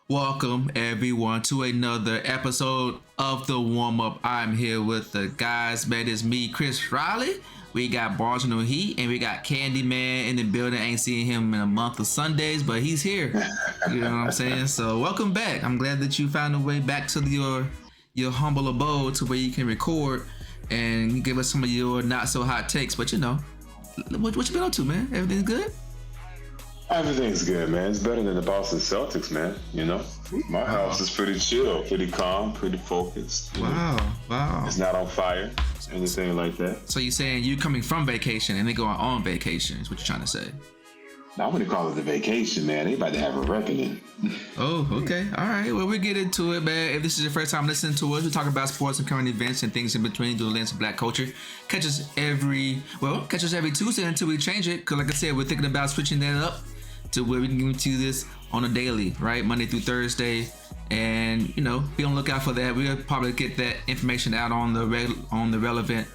Welcome everyone to another episode of the Warmup. I'm here with the guys, man. It's me, Chris Riley. We got Barton Heat and we got Candyman in the building. Ain't seen him in a month of Sundays, but he's here. You know what I'm saying? So welcome back. I'm glad that you found a way back to your humble abode to where you can record and give us some of your not so hot takes. But you know, what you been up to, man? Everything's good? Everything's good, man. It's better than the Boston Celtics, man. You know, my house is pretty chill, pretty calm, pretty focused. Wow. It's not on fire, anything like that. So you're saying you coming from vacation and they going on vacation is what you're trying to say? I wouldn't call it a vacation, man. They about to have a reckoning. Oh, okay. All right. Well, we'll get into it, man. If this is your first time listening to us, we talk about sports and current events and things in between through the lens of black culture. Catch us every Tuesday until we change it. Because like I said, we're thinking about switching that up to where we can give to this on a daily, right? Monday through Thursday. And, you know, be on the lookout for that. We'll probably get that information out on the relevant,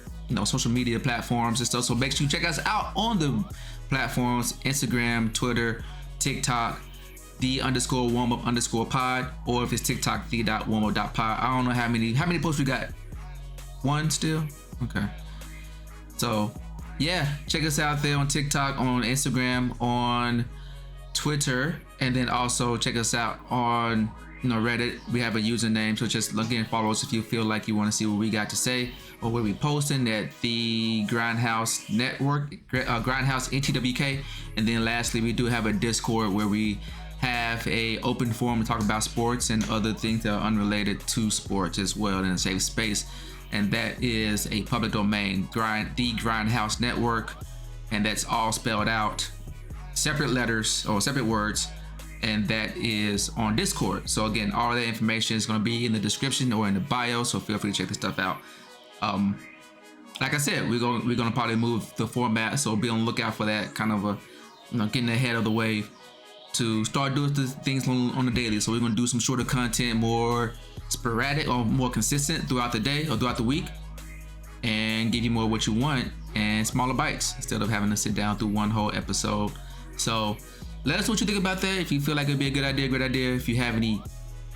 social media platforms and stuff. So make sure you check us out on the platforms: Instagram, Twitter, TikTok, _warmup_pod, or if it's TikTok, the.warmup.pod. I don't know how many posts we got. One still? Okay. So yeah, check us out there on TikTok, on Instagram, on Twitter, and then also check us out on Reddit. We have a username, so just look and follow us if you feel like you want to see what we got to say or what we posting at the Grindhouse Network, Grindhouse NTWK. And then lastly, we do have a Discord where we have a open forum to talk about sports and other things that are unrelated to sports as well in a safe space. And that is a public domain, the Grindhouse Network, and that's all spelled out, separate letters or separate words, and that is on Discord. So again, all that information is going to be in the description or in the bio, so feel free to check this stuff out. Like I said, we're gonna probably move the format, so be on the lookout for that, kind of getting ahead of the wave to start doing the things on the daily. So we're gonna do some shorter content, more sporadic or more consistent throughout the day or throughout the week, and give you more what you want and smaller bites instead of having to sit down through one whole episode. So let us know what you think about that. If you feel like it'd be a good idea, great idea. If you have any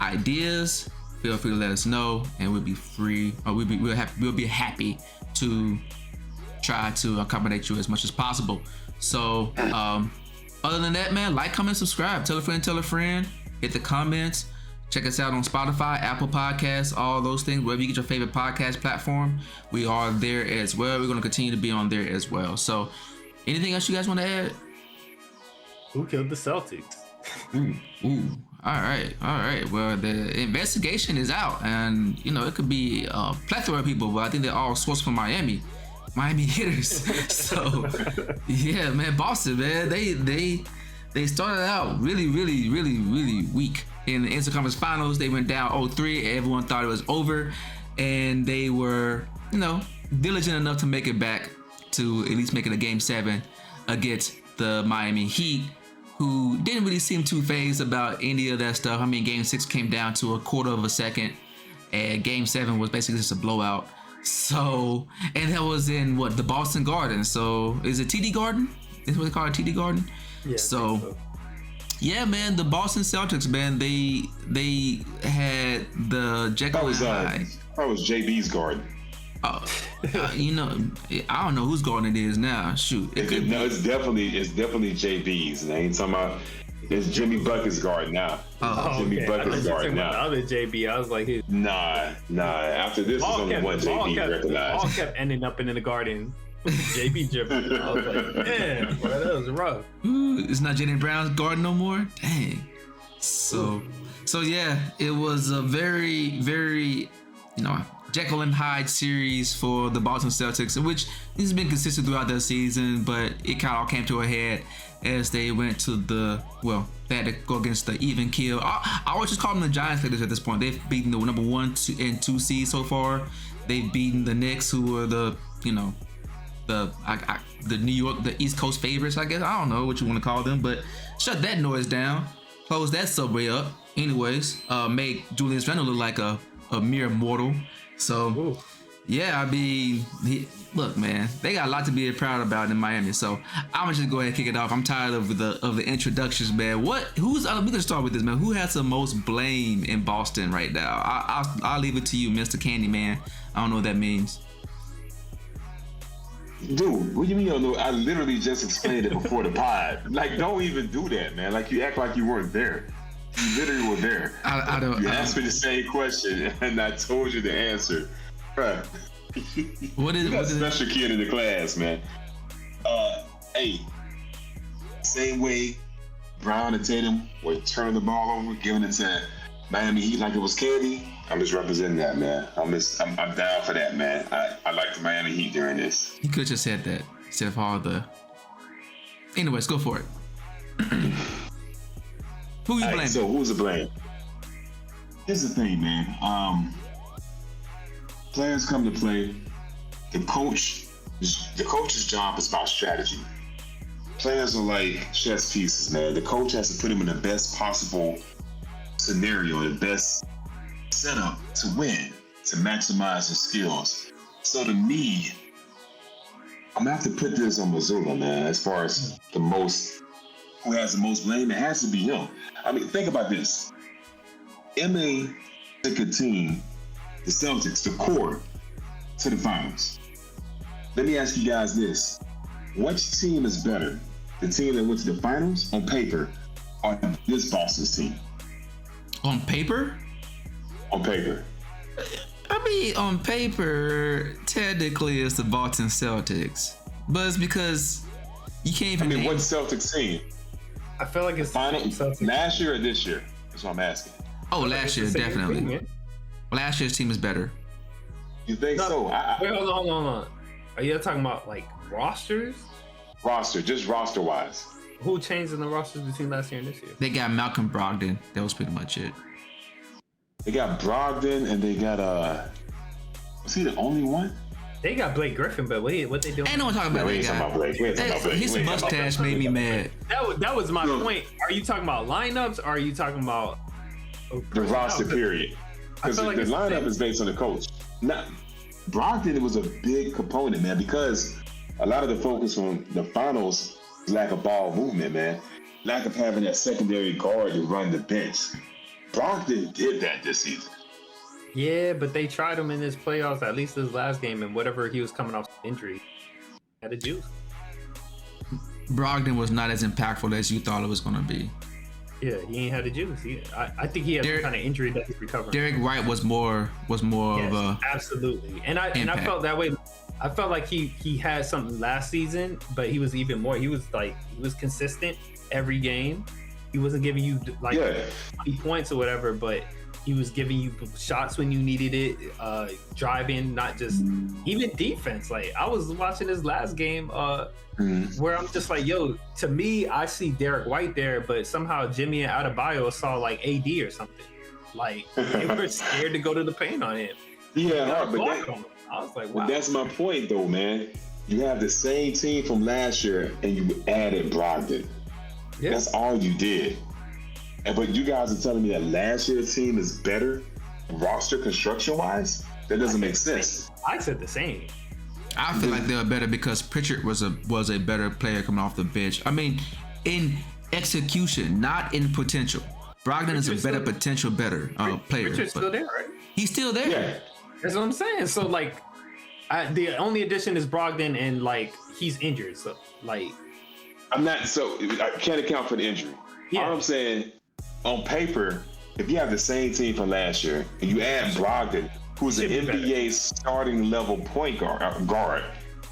ideas, feel free to let us know, and we'll be happy to try to accommodate you as much as possible. So other than that, man, like, comment, subscribe, tell a friend, hit the comments. Check us out on Spotify, Apple Podcasts, all those things, wherever you get your favorite podcast platform. We are there as well. We're going to continue to be on there as well. So anything else you guys want to add? Who killed the Celtics? Ooh. All right. Well, the investigation is out, and it could be a plethora of people, but I think they're all sourced from Miami hitters. So yeah, man, Boston, man, they started out really weak in the Eastern Conference Finals. They went down 0-3. Everyone thought it was over, and they were diligent enough to make it back to at least make it a Game 7 against the Miami Heat, who didn't really seem too phased about any of that stuff. I mean, Game 6 came down to a quarter of a second, and Game 7 was basically just a blowout. So, and that was in the Boston Garden. So, is it TD Garden? Is what they call it, TD Garden? Yeah. So, yeah, man, the Boston Celtics, man, they had the Jekyll and Hyde. That was JB's Garden. I don't know whose garden it is now. Shoot, It's definitely JB's. And I ain't talking about. It's Jimmy Bucket's garden now. Jimmy Bucket's garden now. The other JB, I was like, Nah. After this, there's only one JB recognized. All kept ending up in the garden. JB dripping. I was like, damn, bro, that was rough. Ooh, it's not Jaylen Brown's garden no more. Dang. So yeah, it was a very Jekyll and Hyde series for the Boston Celtics, which has been consistent throughout the season, but it kind of all came to a head as they went to they had to go against the even kill. I always just call them the Giants at this point. They've beaten the number 1 and 2 seeds so far. They've beaten the Knicks, who were the New York, the East Coast favorites, I guess. I don't know what you want to call them, but shut that noise down, close that subway up. Anyways, made Julius Randle look like a mere mortal. So Yeah, I mean, look, man, they got a lot to be proud about in Miami. So I'm gonna just go ahead and kick it off. I'm tired of the introductions, man. We gonna start with this, man. Who has the most blame in Boston right now? I'll leave it to you, Mr. Candyman. I don't know what that means. Dude, what do you mean you don't know? I literally just explained it before the pod. Like, don't even do that, man. Like, you act like you weren't there. You literally were there. I don't. You asked me the same question, and I told you the answer. Bruh. What is a special kid in the class, man. Hey, same way Brown and Tatum were turning the ball over, giving it to Miami Heat like it was candy. I'm just representing that, man. I'm down for that, man. I like the Miami Heat during this. You could just said that instead of all the. Anyways, go for it. Who you blaming? So who's to blame? Here's the thing, man. Players come to play. The coach's job is about strategy. Players are like chess pieces, man. The coach has to put them in the best possible scenario, the best setup to win, to maximize their skills. So to me, I'm gonna have to put this on Missoula, man. As far as who has the most blame, it has to be him. I mean, think about this. MA took a team, the Celtics, the core, to the finals. Let me ask you guys this. Which team is better? The team that went to the finals on paper or this Boston's team? On paper? On paper. I mean, on paper, technically it's the Boston Celtics. But it's because you can't even what Celtics team? I feel like it's final last year or this year? That's what I'm asking. Oh, last year, definitely. Last year's team is better. You think so? Wait, hold on. Are you talking about like rosters? Just roster-wise. Who changed in the rosters between last year and this year? They got Malcolm Brogdon. That was pretty much it. They got Brogdon and they got was he the only one? They got Blake Griffin, but what they doing? Ain't no one talking about that guy. His mustache made me mad. That was my point. Are you talking about lineups or are you talking about the roster period? Because the lineup is based on the coach. Now, Brogdon was a big component, man, because a lot of the focus on the finals is lack of ball movement, man. Lack of having that secondary guard to run the bench. Brogdon did that this season. Yeah, but they tried him in his playoffs, at least his last game, and whatever he was coming off injury, had a juice. Brogdon was not as impactful as you thought it was going to be. Yeah, he ain't had a juice. I think he had some kind of injury that he's recovering. Derek White was more of a absolutely, and I felt that way. I felt like he had something last season, but he was even more. He was consistent every game. He wasn't giving you 20 points or whatever, but he was giving you shots when you needed it, driving, not just even defense. Like I was watching his last game where I'm just like, yo, to me, I see Derek White there, but somehow Jimmy and Adebayo saw like AD or something. Like they were scared to go to the paint on him. Yeah, but I was like, wow. But that's my point though, man. You have the same team from last year and you added Brogdon. Yeah. That's all you did. But you guys are telling me that last year's team is better roster construction wise? That doesn't make sense. I said the same. I feel like they were better because Pritchard was a better player coming off the bench. I mean, in execution, not in potential. Brogdon is a better potential player. Pritchard's still there, right? He's still there. Yeah. That's what I'm saying. So like, the only addition is Brogdon, and like he's injured. So like, I can't account for the injury. Yeah. All I'm saying, on paper, if you have the same team from last year and you add Brogdon, who's an NBA starting level point guard,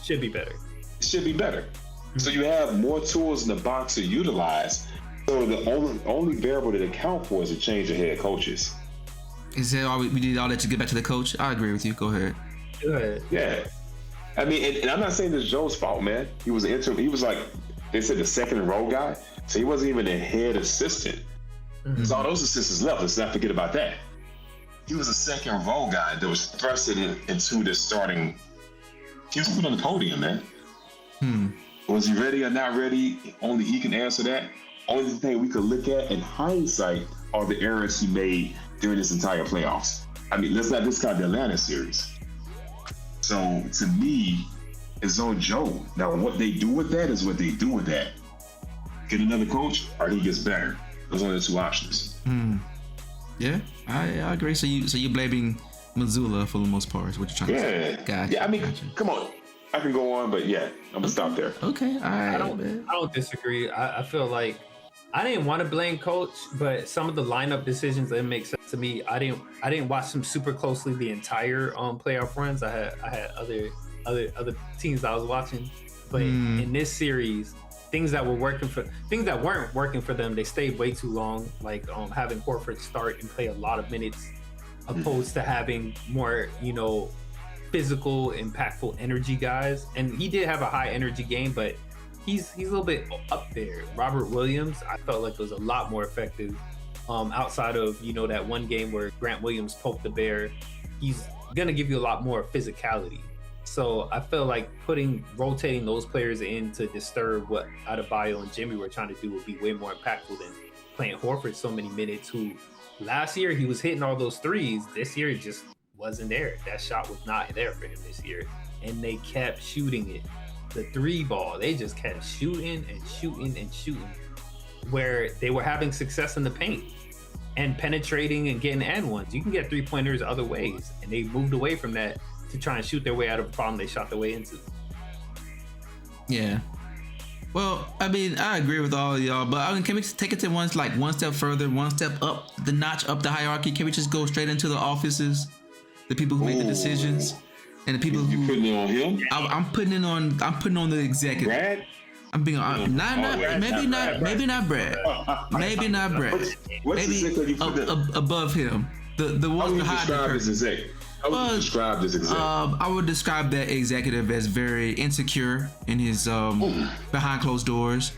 should be better. Should be better. Mm-hmm. So you have more tools in the box to utilize. So the only variable to account for is a change of head coaches. Is that all we need? All that to get back to the coach? I agree with you. Go ahead. Go ahead. Yeah. I mean, and I'm not saying this is Joe's fault, man. He was an interim. He was like, they said, the second row guy. So he wasn't even a head assistant. Because all those assistants left. Let's not forget about that. He was a second row guy that was thrusted into the starting. He was put on the podium, man. Was he ready or not ready? Only he can answer that. Only thing we could look at in hindsight are the errors he made during this entire playoffs. I mean, let's not discount the Atlanta series. So to me, it's on Joe. Now, what they do with that is what they do with that. Get another coach, or he gets better. Those are the two options. Yeah, I agree. So you're blaming Missoula for the most part, is what you're trying to say. Gotcha. Yeah, I mean, come on. I can go on, but yeah, I'm gonna stop there. Okay, all right. I don't disagree. I feel like I didn't want to blame coach, but some of the lineup decisions that make sense to me. I didn't watch them super closely the entire playoff runs. I had other teams I was watching, but in this series, things that weren't working for them, they stayed way too long. Like having Horford start and play a lot of minutes, opposed to having more, physical, impactful energy guys. And he did have a high energy game, but he's a little bit up there. Robert Williams, I felt like was a lot more effective. Outside of that one game where Grant Williams poked the bear, he's gonna give you a lot more physicality. So I feel like rotating those players in to disturb what Adebayo and Jimmy were trying to do would be way more impactful than playing Horford so many minutes, who last year he was hitting all those threes. This year it just wasn't there. That shot was not there for him this year. And they kept shooting it. The 3 ball, they just kept shooting and shooting and shooting, where they were having success in the paint and penetrating and getting and ones. You can get 3-pointers other ways, and they moved away from that to try and shoot their way out of a problem they shot their way into. Yeah. Well, I mean, I agree with all of y'all, but can we take it to one step further, one step up the notch, up the hierarchy? Can we just go straight into the offices, the people who make the decisions, and the people you who putting it on him? I'm putting on the executive. Brad? I'm being maybe not Brad. Maybe not Brad. Maybe above him. The one behind the curtain. How would you describe this executive? I would describe that executive as very insecure in his behind closed doors.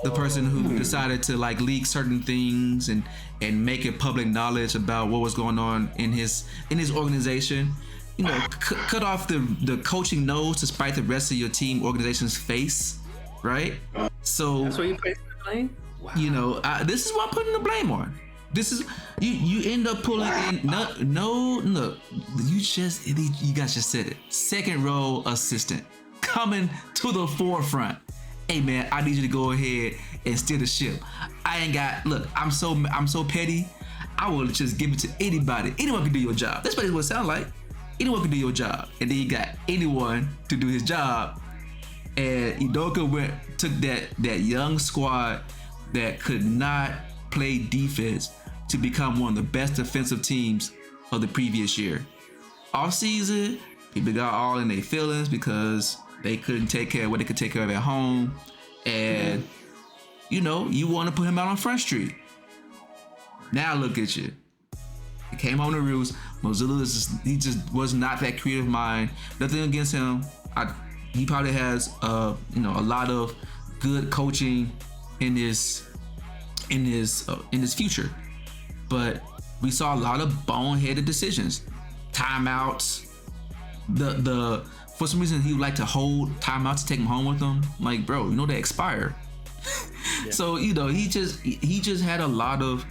The person who decided to leak certain things and make it public knowledge about what was going on in his organization. Cut off the coaching nose to spite the rest of your team organization's face, right? So that's what you place the blame. Wow. This is what I'm putting the blame on. This is you end up pulling in no you guys just said it. Second row assistant coming to the forefront. Hey man, I need you to go ahead and steer the ship. I'm so petty. I will just give it to anybody. Anyone can do your job. That's what it would sound like. Anyone can do your job. And then you got anyone to do his job. And Udoka took that young squad that could not play defense to become one of the best defensive teams of the previous year. Off season, people got all in their feelings because they couldn't take care of what they could take care of at home. And, you want to put him out on Front Street. Now look at you. He came home to roost. Mozilla he just was not that creative mind. Nothing against him. He probably has a lot of good coaching in his future, but we saw a lot of boneheaded decisions, timeouts. For some reason he would like to hold timeouts to take them home with him. Like, bro, they expire. Yeah. So he just had a lot of.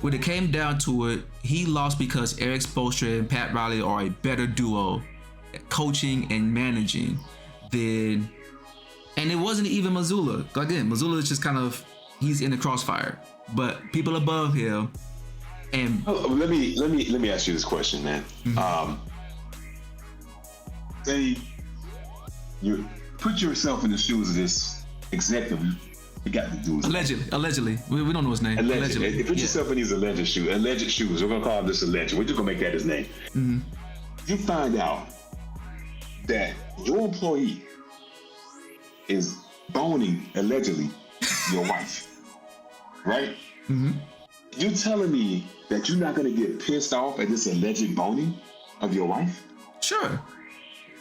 When it came down to it, he lost because Eric Spoelstra and Pat Riley are a better duo at coaching and managing than. And it wasn't even Mazzulla. Again, Mazzulla is just kind of, he's in the crossfire. But people above him, and let me ask you this question, man. Mm-hmm. Say you put yourself in the shoes of this executive. You got to do it. Allegedly. We don't know his name. Allegedly. Put yourself in these alleged shoes. We're gonna call this alleged. We're just gonna make that his name. Mm-hmm. You find out that your employee is boning allegedly your wife, right? Mm-hmm. You telling me that you're not gonna get pissed off at this alleged boning of your wife? Sure.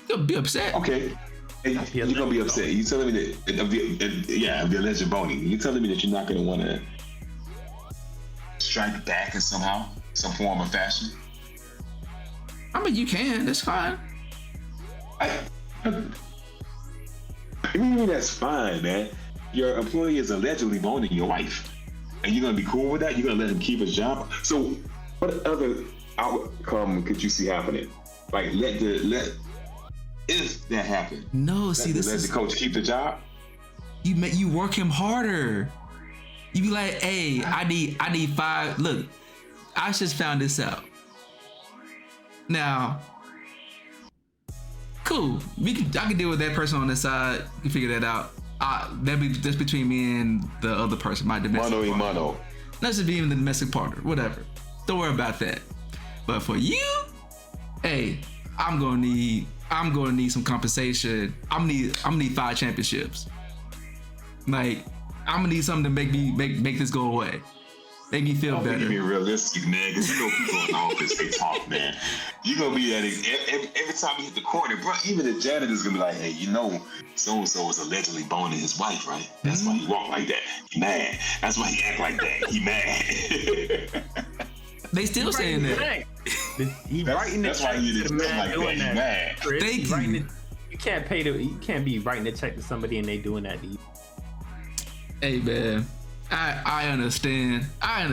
You'll be upset. Okay. You're gonna be upset. You telling me that of the alleged boning. You telling me that you're not gonna want to strike back in some form or fashion? I mean, you can. That's fine. I mean, that's fine, man. Your employee is allegedly boning your wife, and you're gonna be cool with that? You're gonna let him keep his job? So, what other outcome could you see happening? Like, let if that happened. No, see, this is the coach keep the job. You work him harder. You be like, hey, I need 5. Look, I just found this out. Now, cool. I can deal with that person on the side. You can figure that out. That'd be just between me and the other person, my domestic partner. Mano. Not just being the domestic partner, whatever. Don't worry about that. But for you, hey, I'm gonna need some compensation. I'm gonna need 5 championships. Like, I'm gonna need something to make this go away. Make me feel better. You be realistic, man, because you know people in the office, they talk, man. You gonna be at it every time you hit the corner, bro. Even the janitor's gonna be like, hey, you know, so-and-so was allegedly boning his wife, right? That's why he walk like that. He mad. That's why he act like that. He mad. They still saying that. He writing the check to the man doing that. Thank you. You can't be writing the check to somebody and they doing that to you. Hey, man. I understand. I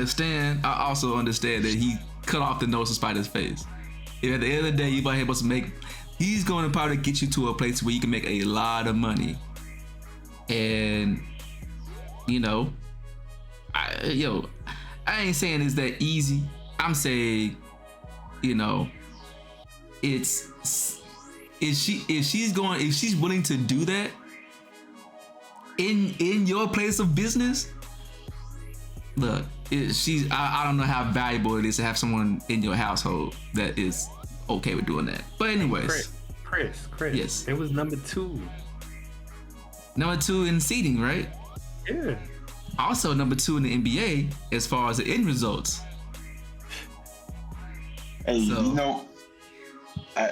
also understand that he cut off the nose to spite his face. If at the end of the day, you're able to make, he's going to probably get you to a place where you can make a lot of money. And, you know, I ain't saying it's that easy. I'm saying, you know, if she's willing to do that in your place of business, look, I don't know how valuable it is to have someone in your household that is okay with doing that. But anyways, Chris. Yes. It was number 2. Number 2 in seeding, right? Yeah. Also number 2 in the NBA as far as the end results. Hey, So, you know, I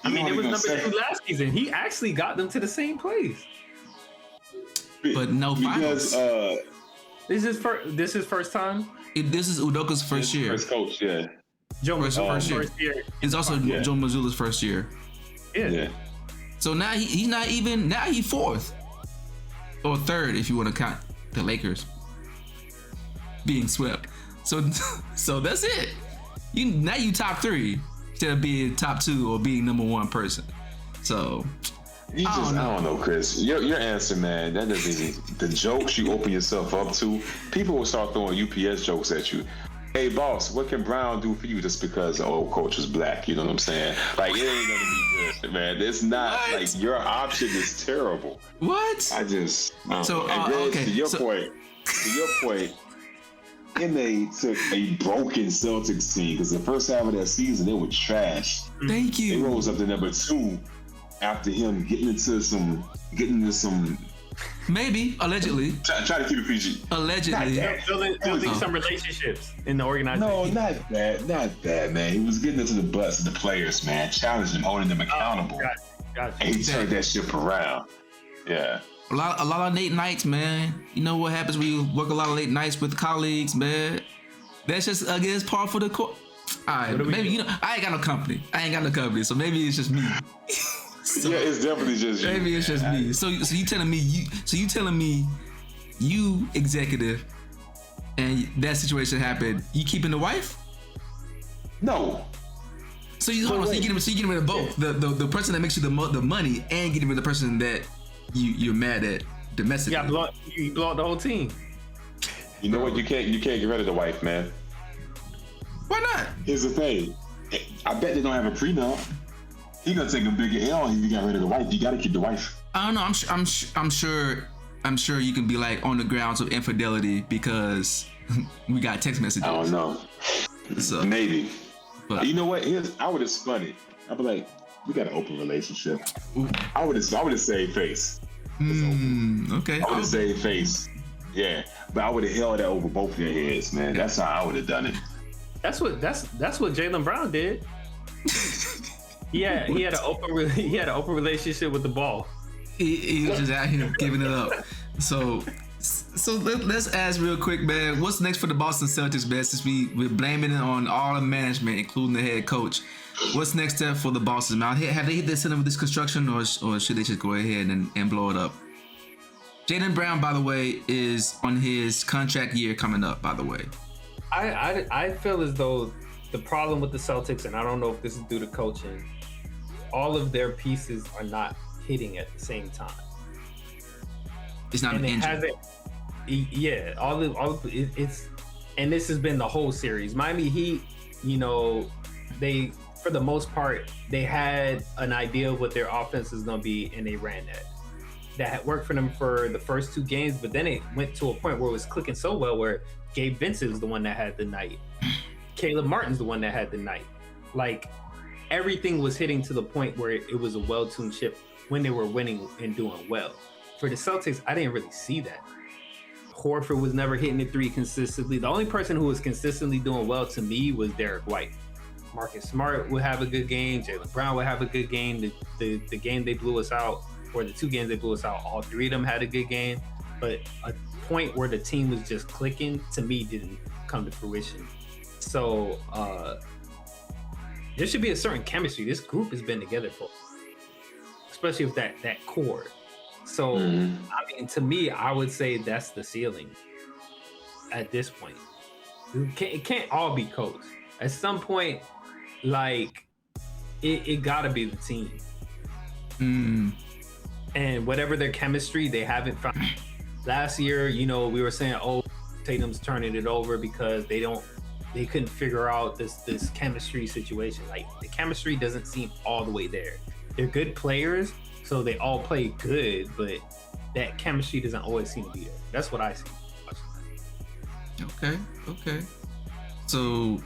mean, it was number 2 last season. He actually got them to the same place. but no finals. Because This is first time. This is Udoka's first year. first coach, yeah. Joe First year. It's also Joe Mazzulla's first year. Yeah. So now he's not even. Now he's 4th or 3rd if you want to count the Lakers being swept. So that's it. Now you top 3 instead of being top 2 or being number 1 person. So I don't know, Chris. Your answer, man, that doesn't the jokes you open yourself up to. People will start throwing UPS jokes at you. Hey, boss, what can Brown do for you just because the old coach is black? You know what I'm saying? Like, it ain't gonna be good, man. It's not like your option is terrible. what? So okay. To your point, MA took a broken Celtics team because the first half of that season they were trash. Thank you. They rose up to number 2 after him getting into some maybe allegedly. Try to keep it PG. Allegedly. Building some relationships in the organization. No, not that, man. He was getting into the butts of the players, man, challenging them, holding them accountable. Gotcha. And he turned that ship around. Yeah. A lot of late nights, man. You know what happens when you work a lot of late nights with colleagues, man. That's just against par for the course. All right, maybe I ain't got no company, so maybe it's just me. Yeah, it's definitely just you. Maybe it's just me. So you telling me you executive and that situation happened, you keeping the wife? No. So you getting rid of both. The person that makes you the money and getting rid of the person that you're mad at domestically. You blow out the whole team. You know what? You can't get rid of the wife, man. Why not? Here's the thing. I bet they don't have a prenup. He gonna take a bigger L if you got rid of the wife. You gotta keep the wife. I don't know. I'm sure you can be like on the grounds of infidelity because we got text messages. I don't know. So, maybe. But you know what? I would have spun it. I'd be like, we got an open relationship. I would have saved face. Okay. I would have saved face. Yeah, but I would have held that over both their heads, man. That's how I would have done it. That's what Jaylen Brown did. He had an open relationship with the ball. He was just out here giving it up. So let's ask real quick, man. What's next for the Boston Celtics, man? Since we're blaming it on all the management, including the head coach. What's next step for the Boston, man? Have they hit their center with this construction, or should they just go ahead and blow it up? Jaylen Brown, by the way, is on his contract year coming up. By the way, I feel as though the problem with the Celtics, and I don't know if this is due to coaching, all of their pieces are not hitting at the same time. It's not an engine. It's and this has been the whole series. Miami Heat, they for the most part they had an idea of what their offense is going to be, and they ran that. That had worked for them for the first 2 games, but then it went to a point where it was clicking so well where Gabe Vincent was the one that had the night. Caleb Martin's the one that had the night. Like, everything was hitting to the point where it was a well-tuned ship when they were winning and doing well. For the Celtics, I didn't really see that. Horford was never hitting the 3 consistently. The only person who was consistently doing well to me was Derek White. Marcus Smart would have a good game. Jaylen Brown would have a good game. The game they blew us out, or the 2 games they blew us out, all 3 of them had a good game. But a point where the team was just clicking, to me, didn't come to fruition. So there should be a certain chemistry. This group has been together for, especially with that core. So, I mean, to me, I would say that's the ceiling at this point. It can't all be coached. At some point, like, it gotta be the team. And whatever their chemistry, they haven't found. Last year, we were saying, oh, Tatum's turning it over because they couldn't figure out this chemistry situation. Like, the chemistry doesn't seem all the way there. They're good players, so they all play good, but that chemistry doesn't always seem to be there. That's what I see. Okay. So,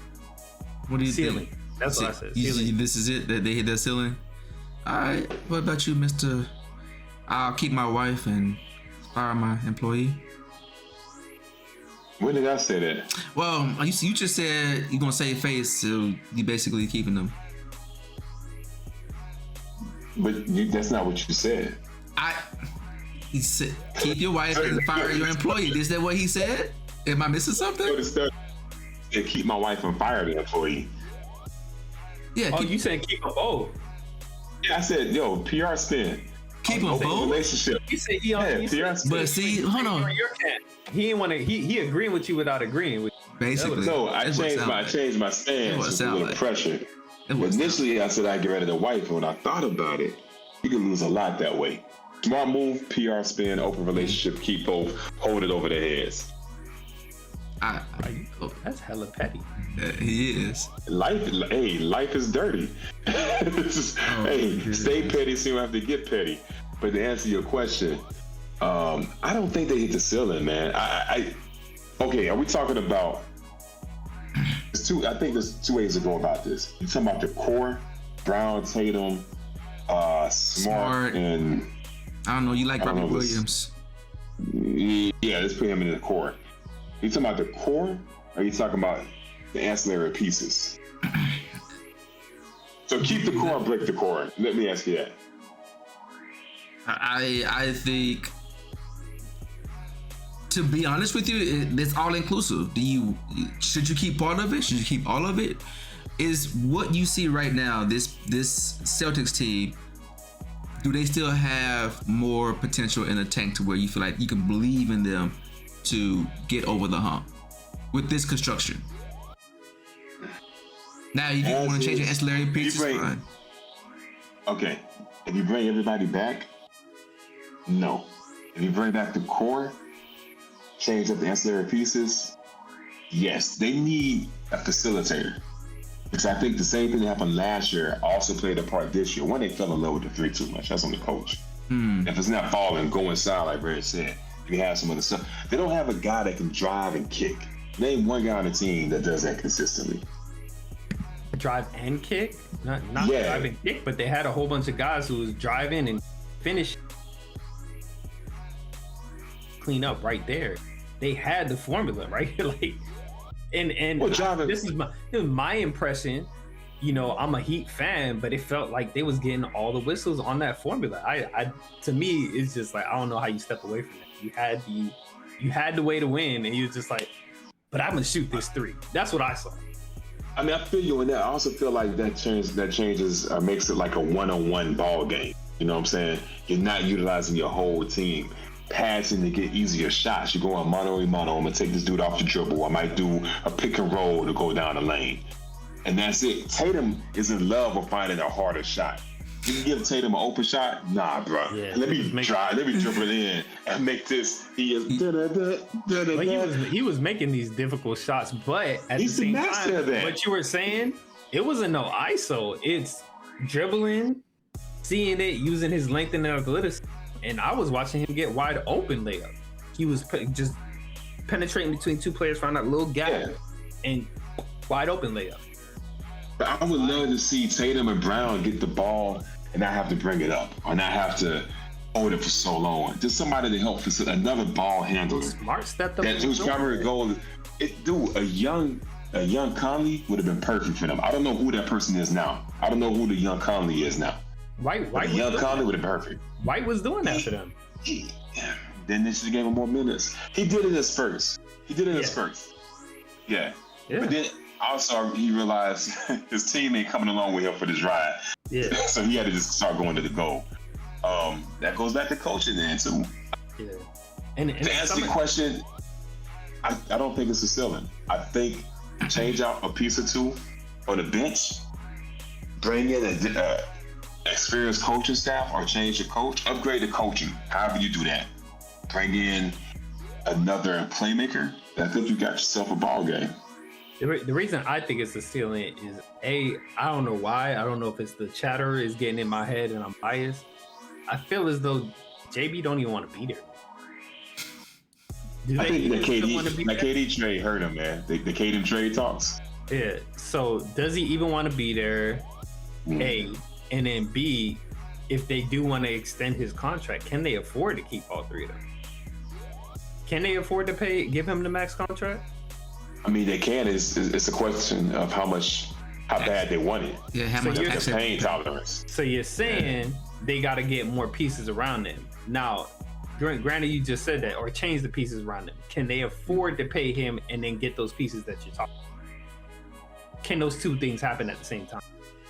what do you think? That's what I said. Ceiling. This is it, that they hit that ceiling? All right. What about you, Mr. I'll keep my wife and fire my employee? When did I say that? Well, you just said you're going to save face, so you basically keeping them. But that's not what you said. He said, keep your wife and fire your employee. Is that what he said? Am I missing something? Keep my wife and fire the employee. Yeah. You saying keep them both? Yeah, I said, PR spin. Keep them both? Relationship. He said PR spin. But see, hold on. He didn't want to. He agreeing with you without agreeing with you. Basically. No, I changed my stance with a little pressure. Initially, I said I'd get rid of the wife, and when I thought about it, you could lose a lot that way. Smart move, PR spin, open relationship, keep both, hold it over their heads. That's hella petty. He is. Life is dirty. Stay petty so you don't have to get petty. But to answer your question, I don't think they hit the ceiling, man. Okay, are we talking about? I think there's 2 ways to go about this. You're talking about the core, Brown, Tatum, Smart, and I don't know. You like Robert Williams? Yeah, let's put him in the core. You talking about the core, or are you talking about the ancillary pieces? So keep the core, break the core. Let me ask you that. I think, to be honest with you, it's all inclusive. Should you keep part of it? Should you keep all of it? Is what you see right now, this Celtics team, do they still have more potential in the tank to where you feel like you can believe in them to get over the hump with this construction? Now, you do want to change your ancillary pieces, fine. Okay. If you bring everybody back, no. If you bring back the core, change up the ancillary pieces, yes. They need a facilitator. Because I think the same thing that happened last year also played a part this year. When they fell in love with the 3 too much, that's on the coach. If it's not falling, go inside, like Brad said. If you have some other stuff, they don't have a guy that can drive and kick. Name one guy on the team that does that consistently. Drive and kick? Not drive and kick, but they had a whole bunch of guys who was driving and finish, clean up right there. They had the formula, right? Like, and this is my impression. I'm a Heat fan, but it felt like they was getting all the whistles on that formula. To me, it's just like, I don't know how you step away from that. You had the way to win, and you was just like, but I'm gonna shoot this 3. That's what I saw. I mean, I feel you in that. I also feel like that changes makes it like a one-on-one ball game. You know what I'm saying? You're not utilizing your whole team. Passing to get easier shots. You go on mano-a-mano. I'm gonna take this dude off the dribble. I might do a pick and roll to go down the lane. And that's it. Tatum is in love with finding a harder shot. You give Tatum an open shot? Nah, bro. Yeah, let me dribble it in and make this. He was making these difficult shots, but at the same time, what you were saying, it wasn't no ISO. It's dribbling, seeing it, using his length and athleticism. And I was watching him get wide open layup. He was just penetrating between two players, found that little gap, and wide open layup. But I would love to see Tatum and Brown get the ball and not have to bring it up or not have to hold it for so long. Just somebody to help facilitate, another ball handler. Smart stepped up. That whose primary goal is, a young Conley would have been perfect for them. I don't know who that person is now. I don't know who the young Conley is now. White young Conley would have been perfect. White was doing that for them. Then they should have gave him more minutes. He did it in spurts. Yeah. But then also he realized his team ain't coming along with him for this ride. Yeah. So he had to just start going to the goal. That goes back to coaching then too. Yeah. And to answer the question, I don't think it's a ceiling. I think change out a piece or two on the bench, bring in a experienced coaching staff, or change the coach, upgrade the coaching. However you do that, bring in another playmaker. I think you got yourself a ball game. The reason I think it's a ceiling is I don't know why. I don't know if it's the chatter is getting in my head and I'm biased. I feel as though JB don't even want to be there. I think the KD trade hurt him, man. The KD trade talks. Yeah. So does he even want to be there? A, and then B, if they do want to extend his contract, can they afford to keep all three of them? Can they afford to give him the max contract? I mean, they can. It's a question of how bad they want it. Yeah, how much pain tolerance. So you're saying they got to get more pieces around them. Now, granted, you just said that, or change the pieces around them. Can they afford to pay him and then get those pieces that you're talking about? Can those two things happen at the same time?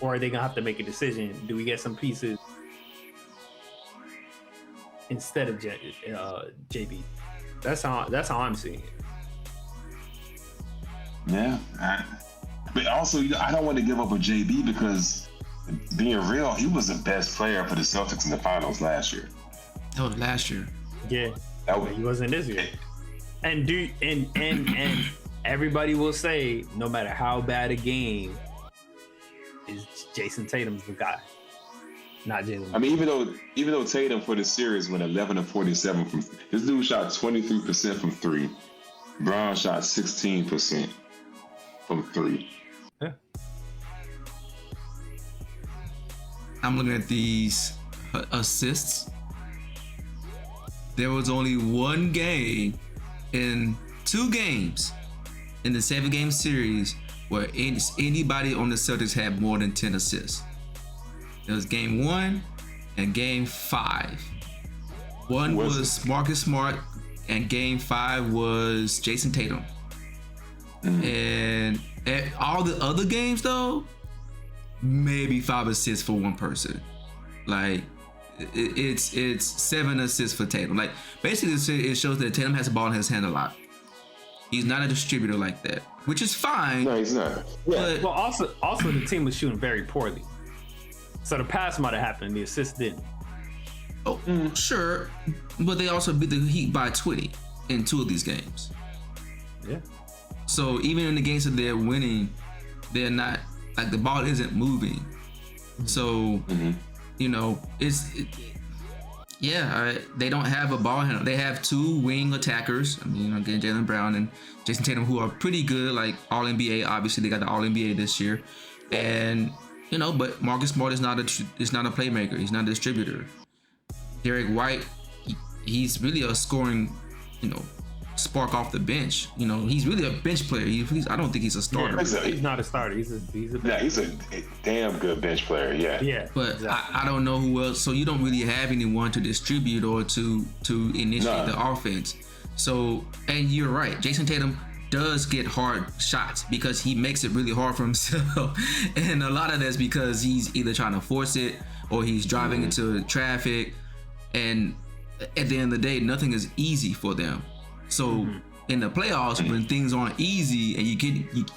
Or are they going to have to make a decision? Do we get some pieces instead of JB? That's how I'm seeing it. Yeah. But also, I don't want to give up on JB because, being real, he was the best player for the Celtics in the finals last year. That was last year. Yeah. He wasn't this year. And everybody will say, no matter how bad a game, is Jason Tatum's the guy, not Jalen. I mean, even though Tatum for the series went 11 of 47 from, this dude shot 23% from three. Brown shot 16% from three. Yeah. I'm looking at these assists. There was only one game in 2 games in the 7-game series where anybody on the Celtics had more than 10 assists. It was game 1 and game 5. One was Marcus Smart and game 5 was Jason Tatum. And at all the other games though, maybe 5 assists for one person. Like it's 7 assists for Tatum. Like basically it shows that Tatum has the ball in his hand a lot. He's not a distributor like that, which is fine. No, he's not. Yeah. Well, also the team was shooting very poorly, so the pass might have happened, the assist didn't. Oh, sure, but they also beat the Heat by 20 in 2 of these games. Yeah. So even in the games that they're winning, they're not like the ball isn't moving. So you know they don't have a ball handler. They have 2 wing attackers. I mean, again, Jaylen Brown and Jason Tatum, who are pretty good, like All NBA. Obviously, they got the All NBA this year, and but Marcus Smart is not a playmaker. He's not a distributor. Derek White, he's really a scoring, spark off the bench. He's really a bench player. I don't think he's a starter. Yeah, he's not a starter. He's a damn good bench player. Yeah. Yeah. But exactly. I don't know who else. So you don't really have anyone to distribute or to initiate the offense. So, and you're right. Jason Tatum does get hard shots because he makes it really hard for himself, and a lot of that's because he's either trying to force it or he's driving into traffic. And at the end of the day, nothing is easy for them. So in the playoffs, when things aren't easy and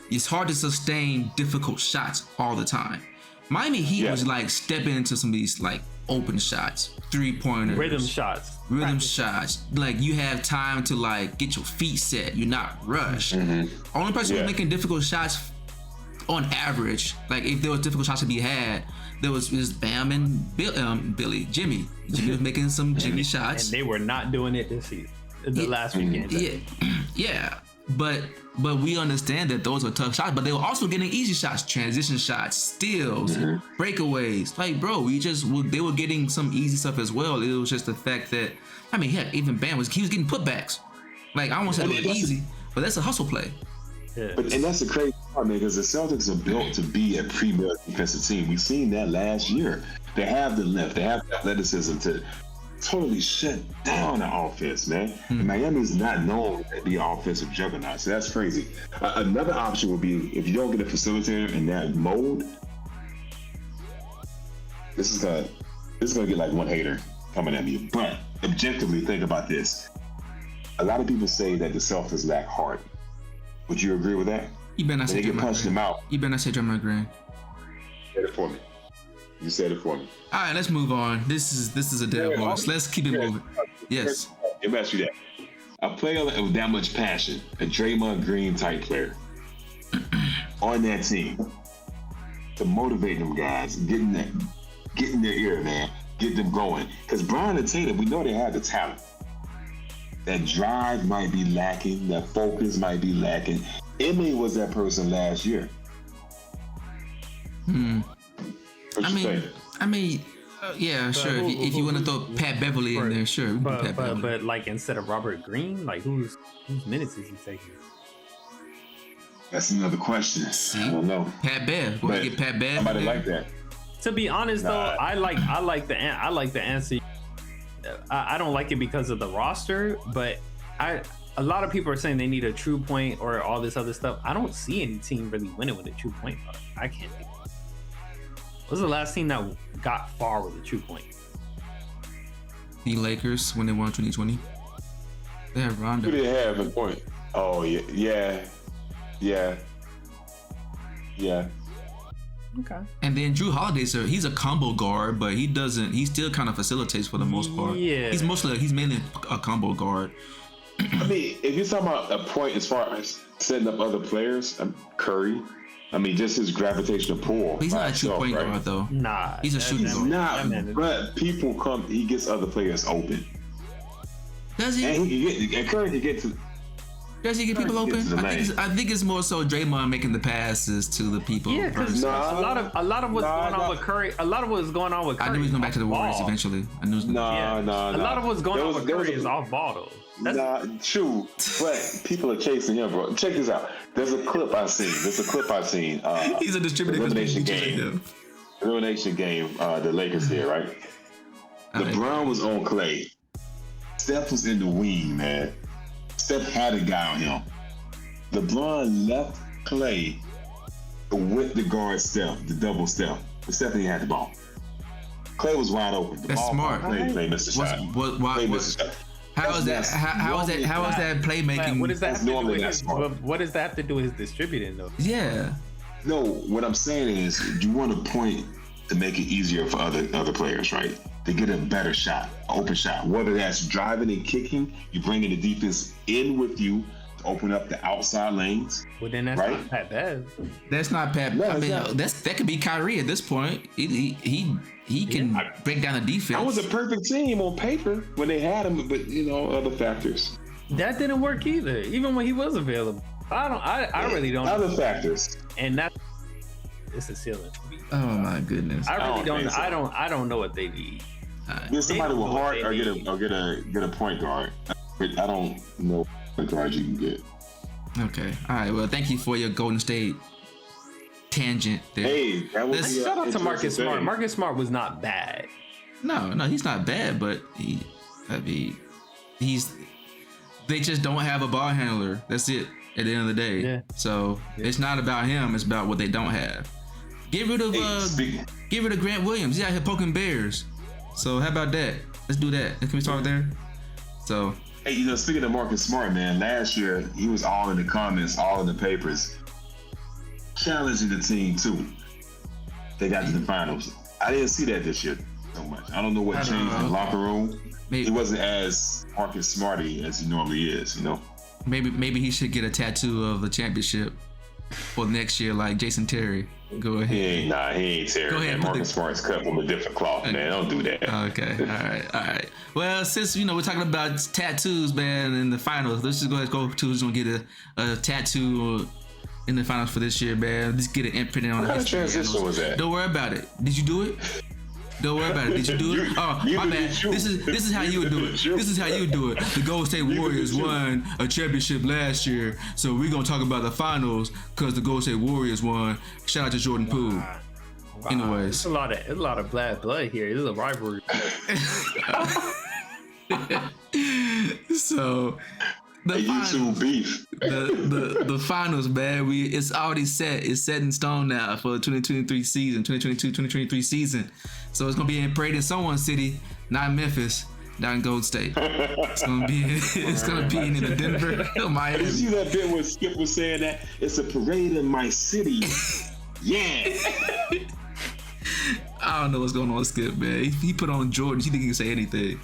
it's hard to sustain difficult shots all the time. Miami Heat was like stepping into some of these like open shots, 3-pointers, rhythm shots. Like you have time to like get your feet set. You're not rushed. Only person who's making difficult shots on average, like if there was difficult shots to be had, there was Bam and Jimmy. Jimmy was making some Jimmy shots, and they were not doing it this season. The last weekend. Yeah. But we understand that those are tough shots, but they were also getting easy shots, transition shots, steals, breakaways. Like, bro, they were getting some easy stuff as well. It was just the fact that, I mean, heck, even Bam was getting putbacks. Like, I won't say it was easy, but that's a hustle play. Yeah. And that's the crazy part, man, because the Celtics are built to be a premier defensive team. We've seen that last year. They have the length, they have the athleticism to totally shut down the offense, man. And Miami is not known to be an offensive juggernaut, so that's crazy. Another option would be if you don't get a facilitator in that mode. This is gonna get like one hater coming at me, but objectively, think about this. A lot of people say that the Celtics lack heart. Would you agree with that? You better not say Draymond Green. Said it for me. You said it for me. All right, let's move on. This is a dead horse. Let's keep it moving. Yes. Let me ask you that. A player with that much passion, a Draymond Green type player, on that team, to motivate them guys, get in their ear, man, get them going. Because Brown and Tatum, we know they have the talent. That drive might be lacking. That focus might be lacking. Emily was that person last year. I mean, yeah, sure. If you want to throw Pat Beverly in there, sure. But like instead of Robert Green, like whose minutes is he taking? That's another question. See? I don't know. Pat Bev. We'll get Pat Bev. Somebody like that. To be honest, though, I like the answer. I don't like it because of the roster, but a lot of people are saying they need a true point or all this other stuff. I don't see any team really winning with a true point guard. I can't think. What was the last team that got far with a true point? The Lakers when they won 2020. They had Rondo. Who did they have a point? Oh yeah. Okay. And then Drew Holiday, he's a combo guard, but he still kind of facilitates for the most part. Yeah. He's mainly a combo guard. I mean, if you're talking about a point as far as setting up other players, Curry, I mean, just his gravitational pull. He's not a true point guard, though. Nah. He's a shooting guard. But people he gets other players open. Does he? And Curry can get to. Does he get people open? I think it's more so Draymond making the passes to the people. Yeah, because a lot of what's going on with Curry. A lot of what's going on with Curry. I knew he was going back to the Warriors eventually. I knew. A lot of what's going on with Curry is off ball though. True, but people are chasing him, bro. Check this out. There's a clip I've seen. He's a distributor. Elimination game. The Lakers did, right? LeBron was on Clay. Steph was in the wing, man. Steph had a guy on him. LeBron left Clay with the guard Steph, the double Steph. But Steph had the ball. Clay was wide open. That's smart. Clay missed the shot. Clay missed the shot. How is that playmaking? What does that have to do with what does that have to do with his distributing though? Yeah. No, what I'm saying is you want a point to make it easier for other players, right? To get a better shot, open shot. Whether that's driving and kicking, you bringing the defense in with you to open up the outside lanes. Well, then that's not Pat Bev. That's not Pat. No, I mean, that could be Kyrie at this point. He can break down the defense. That was a perfect team on paper when they had him, but other factors. That didn't work either, even when he was available. I really don't. Other factors, and it's a ceiling. Oh my goodness! I really don't. So. I don't know what they need. Get somebody with heart, or get a point guard. But I don't know what guard you can get. Okay. All right. Well, thank you for your Golden State tangent there. Hey, that was shout out to Marcus Smart. Marcus Smart was not bad. No, he's not bad, but they just don't have a ball handler. That's it. At the end of the day. Yeah. So it's not about him. It's about what they don't have. Get rid of Grant Williams. He's out here poking bears. So how about that? Let's do that. Can we start there? So. Hey, speaking of Marcus Smart, man, last year he was all in the comments, all in the papers, challenging the team too. they got to the finals. I didn't see that this year so much. I don't know what changed in the locker room. Maybe. He wasn't as Marcus Smarty as he normally is, you know. Maybe he should get a tattoo of the championship for next year, like Jason Terry. Go ahead. He ain't Terry. Go ahead. Marcus Smart's cut from a different cloth, man. Don't do that. Okay. All right. Well, since we're talking about tattoos, man, in the finals, let's just go ahead and go to who's gonna get a tattoo in the finals for this year, man. Just get it imprinted on. What kind of transition was that? Don't worry about it. Did you do it? Don't worry about it. Did you do it? Oh, my bad. This is how you would do it. This is how you would do it. The Golden State Warriors won a championship last year, so we're gonna talk about the finals because the Golden State Warriors won. Shout out to Jordan Poole. Wow. Anyways, it's a lot of bad blood here. This is a rivalry. So the YouTube beef. The finals, man. It's already set. It's set in stone now for the 2022-2023 season. So it's gonna be in someone's city, not Memphis, not in Golden State. It's gonna be in either Denver or Miami. You see that bit where Skip was saying that it's a parade in my city? Yeah. I don't know what's going on with Skip, man. He put on Jordan. He didn't even say anything.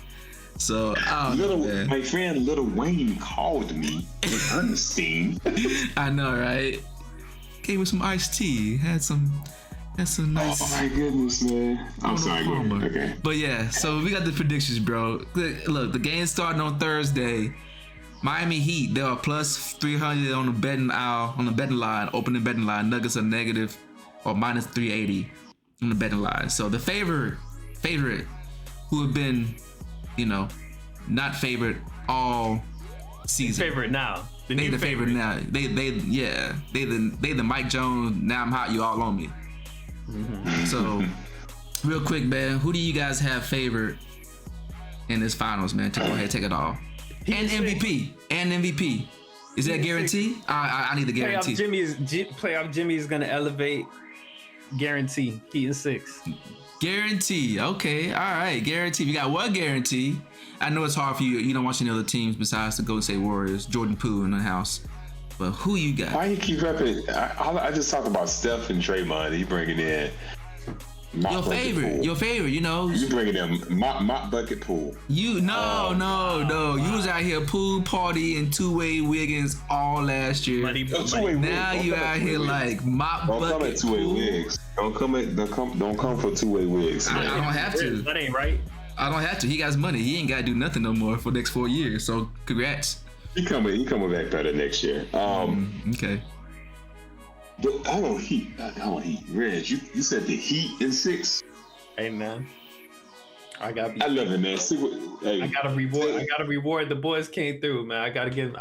So my friend Lil Wayne called me in Ernestine. I know, right? Gave me some iced tea. Had some nice. Oh my goodness, man! I'm sorry. Okay. But yeah, so we got the predictions, bro. Look, the game's starting on Thursday. Miami Heat, they are plus 300 on the betting aisle, on the betting line, opening betting line. Nuggets are negative or minus 380 on the betting line. So the favorite who have been, not favorite all season. Favorite now. They the favorite now. They the Mike Jones. Now I'm hot. You all on me. Mm-hmm. So, real quick, man, who do you guys have favored in this finals, man? To go ahead, take it all. And MVP. Is that guarantee? I need the guarantee. Playoff Jimmy is gonna elevate. Guarantee. Heat in 6. Guarantee. Okay. All right. Guarantee. We got one guarantee. I know it's hard for you. You don't watch any other teams besides the Golden State Warriors. Jordan Poole in the house. But who you got? Why you keep repping? I just talk about Steph and Draymond. He bringing in your favorite. You bringing in mop bucket Poole. No. You was out here pool party and two-way Wiggins all last year. Now you out here like mop bucket. Don't come at two-way Wiggins. Don't come for two-way Wiggins. I don't have to. That ain't right. I don't have to. He got his money. He ain't got to do nothing no more for the next 4 years. So congrats. He coming back better next year. Okay. But I don't Heat. Reg, you said the Heat in 6. Hey man, I love it, man. I gotta reward. The boys came through, man. I gotta give.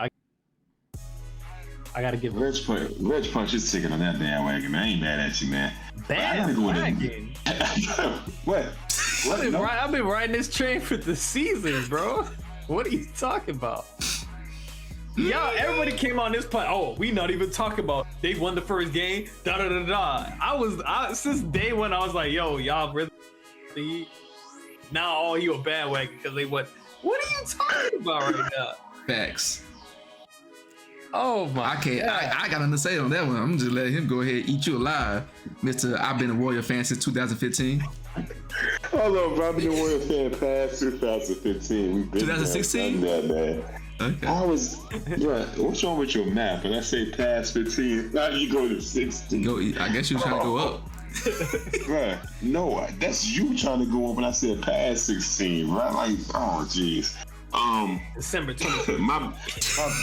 Reg Punch is sticking on that bandwagon, man. I ain't mad at you, man. Bandwagon. What? I've been riding this train for the season, bro. What are you talking about? Yeah, everybody came on this point. Oh, we not even talking about they won the first game. I since day one I was like, yo, y'all really now all you a bandwagon because they won. What are you talking about right now? Facts. Oh my! I got nothing to say on that one. I'm just letting him go ahead eat you alive, Mr. I've been a Warrior fan since 2015. Hold on, bro. I've been a Warrior fan past 2015. We've been 2016. That, man. Okay. What's wrong with your math? When I say past 15, now you go to 16. I guess you were trying to go up. Bruh, no, that's you trying to go up when I said past 16, right? Like, oh, jeez. December 20th.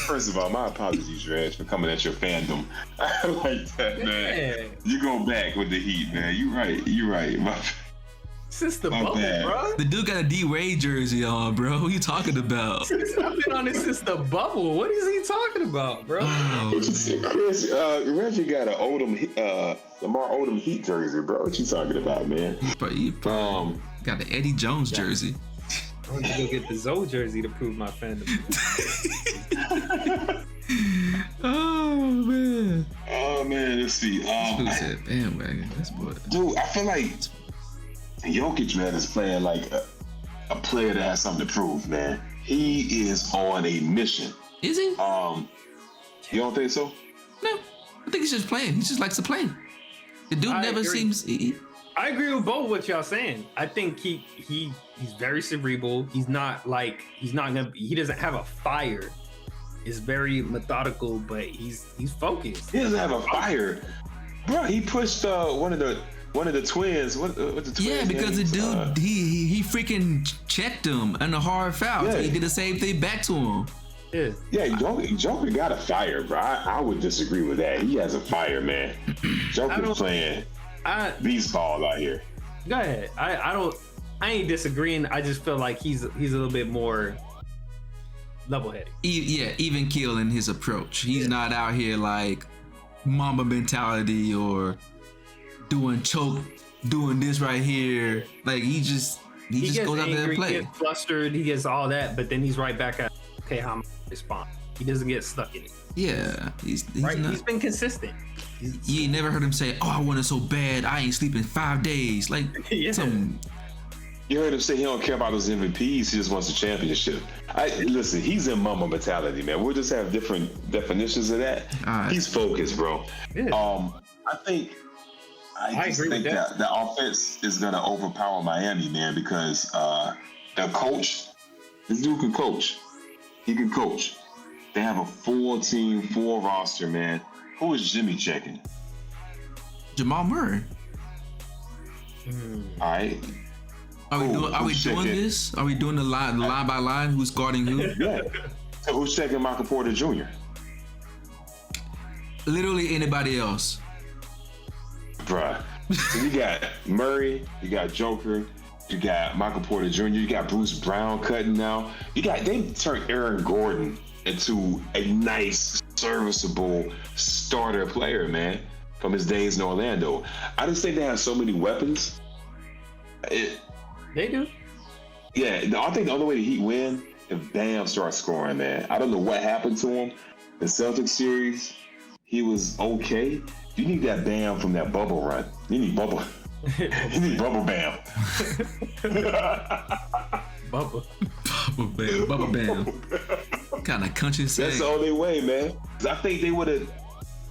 First of all, my apologies, Reg, for coming at your fandom. I like that, man. You go back with the Heat, man. You right. Since the bubble, bro. The dude got a D-Wade jersey on, bro. Who you talking about? I've been on this since the bubble. What is he talking about, bro? Oh, Chris, Reggie got a Lamar Odom Heat jersey, bro. What you talking about, man? Bro, you got the Eddie Jones jersey. I'm gonna go get the Zoe jersey to prove my fandom. Oh man, let's see. Who said bandwagon? That's what. Dude, I feel like Jokic, man, is playing like a player that has something to prove, man. He is on a mission. Is he? You don't think so? No, I think he's just playing. He just likes to play. The dude never seems. I agree with both what y'all saying. I think he's very cerebral. He doesn't have a fire. He's very methodical, but he's focused. He doesn't have a fire, bro. He pushed one of the twins. What the twins? Yeah, because names? the dude he freaking checked him in a hard foul. Yeah. So he did the same thing back to him. Yeah. Yeah, Joker got a fire, bro. I would disagree with that. He has a fire, man. Joker's playing beast ball out here. Go ahead. I ain't disagreeing. I just feel like he's a little bit more level-headed. Yeah, even keel in his approach. He's not out here like Mamba mentality or doing this right here. Like he just goes out there and play. He gets flustered. He gets all that, but then he's right back at okay. How am I gonna respond? He doesn't get stuck in it. Yeah, he's right. Not, he's been consistent. You ain't never heard him say, "Oh, I want it so bad, I ain't sleeping 5 days." Like yeah. You heard him say he don't care about those MVPs. He just wants a championship. Listen, he's in Mamba mentality, man. We'll just have different definitions of that. Right. He's focused, bro. Yeah. I agree think that the offense is gonna overpower Miami, man, because the coach, this dude can coach. He can coach. They have a full team, full roster, man. Who is Jimmy checking? Jamal Murray. All right. Are we doing this? Are we doing the line by line? Who's guarding who? Yeah. So who's checking Michael Porter Jr.? Literally anybody else. Bruh. So you got Murray, you got Joker, you got Michael Porter Jr., you got Bruce Brown cutting now. They turned Aaron Gordon into a nice, serviceable starter player, man, from his days in Orlando. I just think they have so many weapons. They do. Yeah, I think the only way the Heat win if Bam starts scoring, man. I don't know what happened to him. The Celtics series, he was okay. You need that Bam from that bubble run. You need bubble. You need bubble Bam. Bubble Bam. Kind of country say. That's the only way, man. 'Cause I think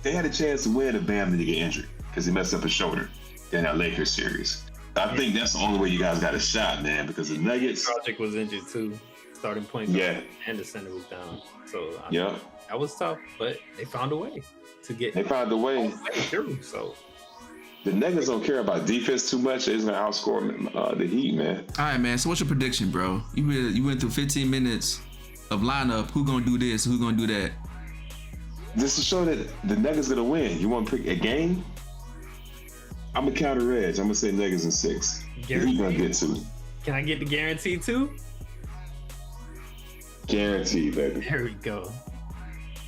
they had a chance to win if Bam didn't get injured because he messed up his shoulder in that Lakers series. I think that's the only way you guys got a shot, man, because the Nuggets. Project was injured too. Starting point guard and the center was down. So that was tough, but they found a way to get. They found a way through. So the Nuggets don't care about defense too much. They're just gonna outscore the Heat, man. All right, man. So what's your prediction, bro? You went through 15 minutes of lineup. Who gonna do this? Who gonna do that? Just to show that the Nuggets gonna win. You want to pick a game? I'm gonna counter edge. I'm gonna say Nuggets in 6. He's gonna get 2. Can I get the guarantee too? Guarantee, baby. There we go.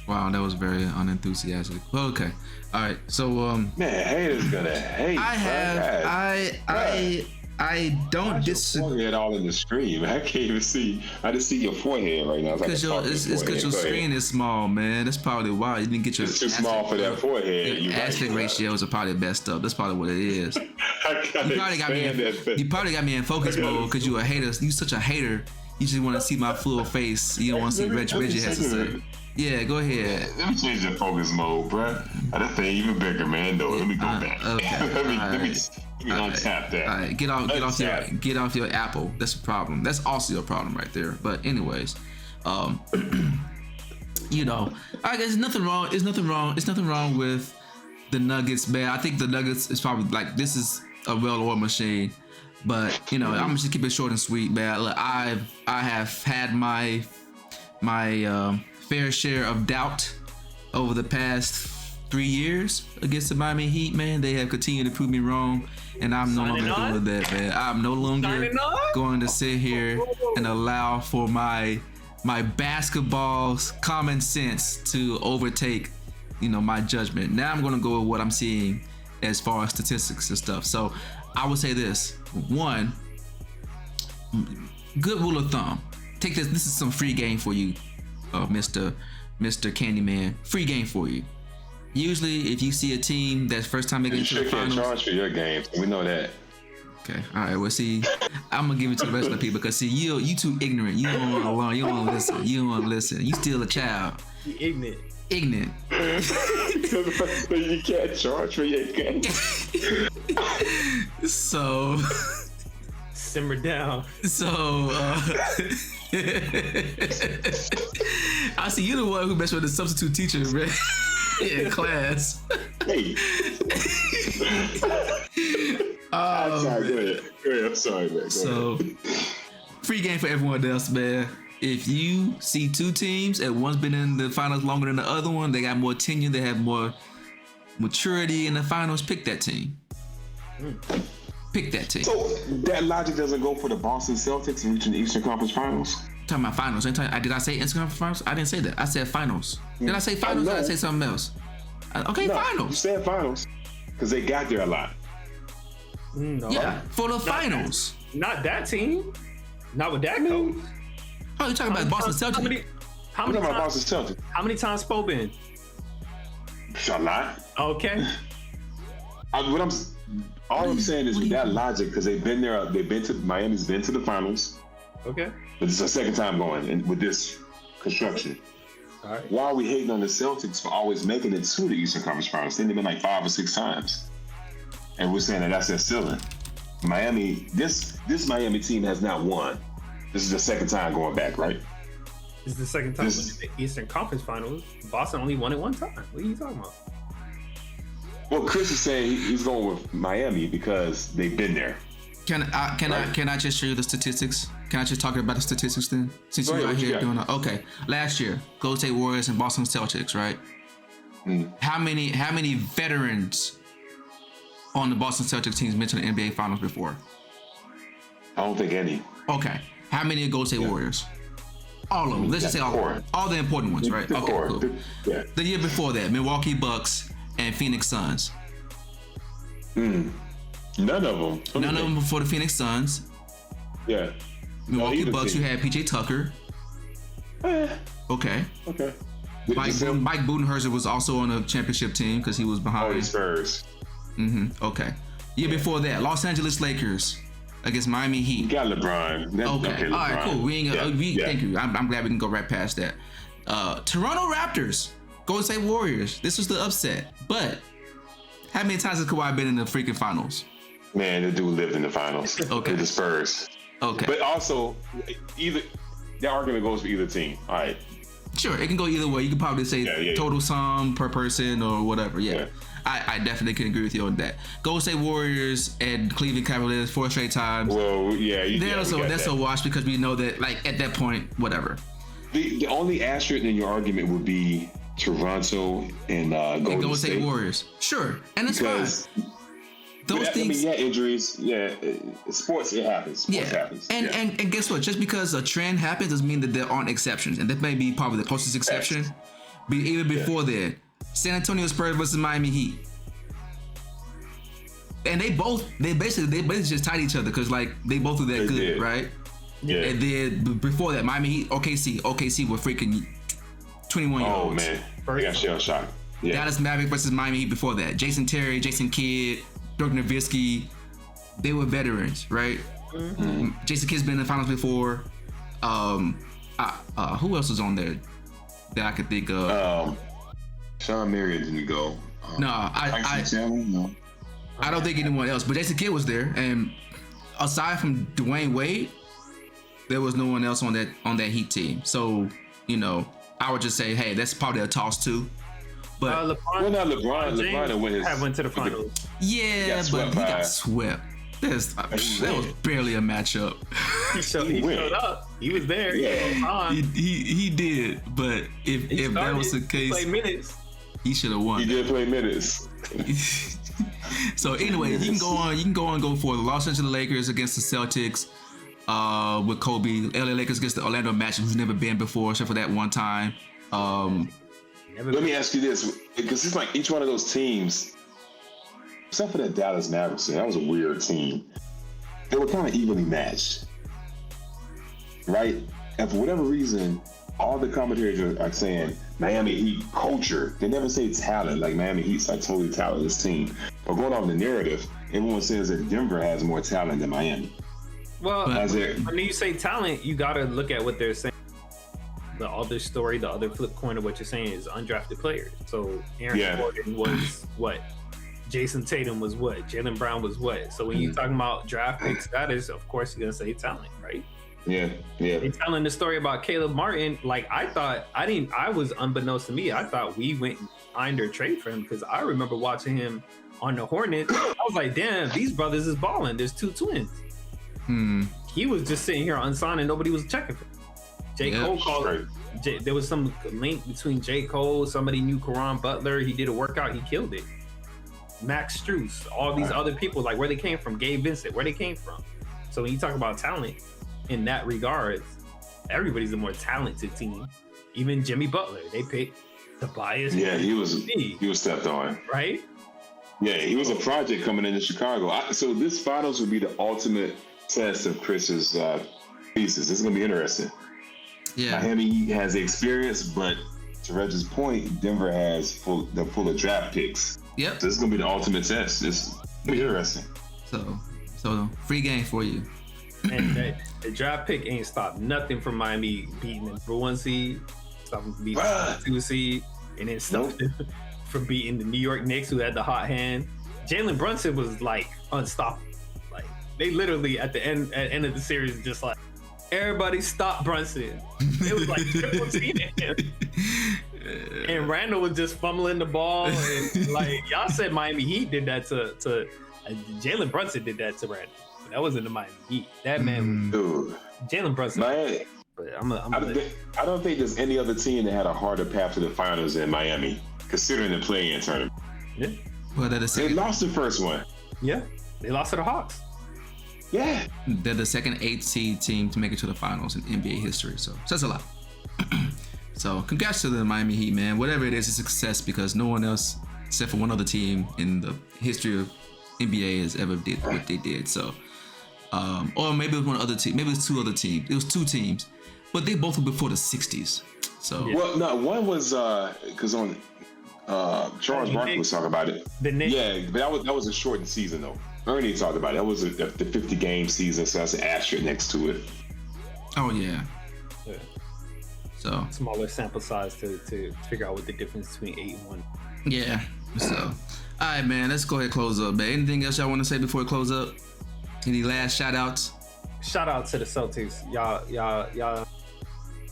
Wow, that was very unenthusiastic. Well, okay. All right. So man, haters gonna hate. I don't disagree. Forehead all in the screen. I can't even see. I just see your forehead right now. Because your screen is small, man. That's probably why you didn't get your. It's too small for that forehead. Your aspect ratios are probably messed up. That's probably what it is. You probably got me in focus mode because you a hater. You such a hater. You just want to see my full face. You don't want to see what Reggie has to say. Yeah, go ahead. Let me change the focus mode, bro. That thing even bigger, man. Though, let me go back. Okay. let me untap that. All right, get off your Apple. That's a problem. That's also a problem right there. But anyways, you know, I guess nothing wrong. It's nothing wrong with the Nuggets, man. I think the Nuggets is probably like this is a well-oiled machine. But you know, I'm gonna just keep it short and sweet, man. Look, I have had my fair share of doubt over the past 3 years against the Miami Heat, man. They have continued to prove me wrong, and I'm no longer doing that, man. I'm no longer going to sit here and allow for my basketball's common sense to overtake, you know, my judgment. Now I'm gonna go with what I'm seeing as far as statistics and stuff. So I would say this: 1, good rule of thumb. Take this. This is some free game for you, Mr. Candyman. Free game for you. Usually, if you see a team that's first time making it to the finals, you can't charge for your games. We know that. Okay. All right. Well, see, I'm gonna give it to the rest of the people because see, you too ignorant. You don't want to learn. You don't want to listen. You don't want to listen. You still a child. You ignorant. You can't charge for your games. So simmer down. So I see you the one who messed with the substitute teacher, man, in class. Hey. I'm sorry, go ahead. I'm sorry, man. So, free game for everyone else, man. If you see two teams and one's been in the finals longer than the other one, they got more tenure, they have more maturity in the finals, pick that team. Pick that team. So that logic doesn't go for the Boston Celtics in reaching the Eastern Conference Finals? Talking about finals. Did I say Eastern Conference Finals? I didn't say that. I said finals. Did I say finals or did I say something else? Okay, no, finals. You said finals because they got there a lot. No. Yeah, for the finals. Not that team. Not with that coach. Oh, you're talking about Boston Celtics? How many times? Boston Celtics. How many times Spo been? A lot. Okay. All I'm saying is with that logic, because they've been there. Miami's been to the finals. Okay. But it's the second time going with this construction. All right. Why are we hating on the Celtics for always making it to the Eastern Conference Finals? They've been like 5 or 6 times, and we're saying that that's their ceiling. Miami, this Miami team has not won. This is the second time going back, right? This is the second time in the Eastern Conference Finals. Boston only won it one time. What are you talking about? Well, Chris is saying he's going with Miami because they've been there. Can I just show you the statistics? Can I just talk about the statistics then? Since you're out here doing that. Okay. Last year, Golden State Warriors and Boston Celtics, right? How many veterans on the Boston Celtics teams mentioned the NBA Finals before? I don't think any. Okay. How many are Golden State Warriors? All of them. Let's just say all the important ones, right? Okay, cool. The year before that, Milwaukee Bucks and Phoenix Suns. None of them. None of them before the Phoenix Suns. Yeah. Milwaukee Bucks, you had PJ Tucker. Okay. Mike Budenholzer was also on a championship team because he was behind. Oh, the Spurs. Okay. Year before that, Los Angeles Lakers against Miami Heat. You got LeBron. Okay. LeBron. All right, cool. Thank you. I'm glad we can go right past that. Toronto Raptors, Golden State Warriors. This was the upset. But how many times has Kawhi been in the freaking finals? Man, the dude lived in the finals. Okay. With the Spurs. Okay. But also, the argument goes for either team. All right. Sure, it can go either way. You could probably say total sum per person or whatever. Yeah. I definitely can agree with you on that. Golden State Warriors and Cleveland Cavaliers 4 straight times. Well, that's a wash because we know that, like, at that point, whatever. The only asterisk in your argument would be Toronto and Golden State Warriors. Sure, and it's fine. Those things. Injuries. Yeah, sports. It happens. Sports happens. And guess what? Just because a trend happens doesn't mean that there aren't exceptions, and that may be probably the closest exception. Even before that, San Antonio Spurs versus Miami Heat, and they basically just tied each other because, like, they both were that good, right? Yeah. And then before that, Miami Heat, OKC were freaking 21 year olds. Oh man, they got shell shocked. Yeah. Dallas Mavericks versus Miami Heat before that. Jason Terry, Jason Kidd, Dirk Nowitzki, they were veterans, right? Jason Kidd's been in the finals before. Who else was on there that I could think of? Sean Marion didn't go. I don't think anyone else, but Jason Kidd was there, and aside from Dwayne Wade, there was no one else on that Heat team. So, I would just say, hey, that's probably a toss too. But LeBron went to the finals. Yeah, but he got swept. That was barely a matchup. He showed up. He was there. Yeah, he did. But if that was the case, play minutes. He should have won. He did play minutes. So anyway, you can go on go for the Los Angeles Lakers against the Celtics with Kobe. LA Lakers against the Orlando Magic, who's never been before except for that one time. Let me ask you this, because it's like each one of those teams, except for that Dallas Mavericks team, that was a weird team. They were kind of evenly matched, right? And for whatever reason, all the commentators are saying Miami Heat culture. They never say talent, like Miami Heat's like totally talentless team. But going on the narrative, everyone says that Denver has more talent than Miami. Well, when you say talent, you got to look at what they're saying. The other story, the other flip coin of what you're saying is undrafted players. So Aaron Gordon was what? Jason Tatum was what? Jaylen Brown was what? So when you're talking about draft pick status, of course you're gonna say talent, right? Yeah. They telling the story about Caleb Martin. Like I was unbeknownst to me. I thought we went and signed or trade for him because I remember watching him on the Hornets. I was like, damn, these brothers is balling. There's two twins. He was just sitting here unsigned and nobody was checking for him. J. Cole called. There was some link between J. Cole, somebody knew Caron Butler. He did a workout, he killed it. Max Strus, all these other people, like where they came from, Gabe Vincent, where they came from. So when you talk about talent in that regards, everybody's a more talented team. Even Jimmy Butler, they picked Tobias. Yeah, he was stepped on. Right? Yeah, he was a project coming into Chicago. So this finals would be the ultimate test of Chris's pieces. This is going to be interesting. Yeah. Miami has the experience, but to Reg's point, Denver has full of draft picks. Yep. So this is going to be the ultimate test. This is going to be interesting. So free game for you. And the draft pick ain't stopped nothing from Miami beating the number 1 seed, stopped them from beating the 2 seed, and then stopped them from beating the New York Knicks, who had the hot hand. Jalen Brunson was like unstoppable. Like they literally at the end of the series just like everybody stop Brunson. It was like triple teaming him. And Randall was just fumbling the ball, and like y'all said, Miami Heat did that to Jalen Brunson did that to Randall. But that wasn't the Miami Heat. That man was Jalen Brunson. Miami, but I don't think there's any other team that had a harder path to the finals than Miami, considering the play-in tournament. Yeah. Well, they lost the first one. Yeah, they lost to the Hawks. Yeah. They're the second 8 seed team to make it to the finals in NBA history. So that's a lot. So congrats to the Miami Heat, man. Whatever it is, it's a success because no one else, except for one other team in the history of NBA, has ever did what they did. So, or maybe it was one other team. Maybe it was 2 other teams. It was 2 teams, but they both were before the 60s. So well, no, one was because on Charles Barkley was talking about it. Yeah, but that was a shortened season though. Ernie talked about it. That was the 50-game season, so that's an asterisk next to it. Oh yeah. So smaller sample size to figure out what the difference between 8 and 1. Yeah. So, all right, man. Let's go ahead and close up, man. Anything else y'all want to say before we close up? Any last shout outs? Shout out to the Celtics. Y'all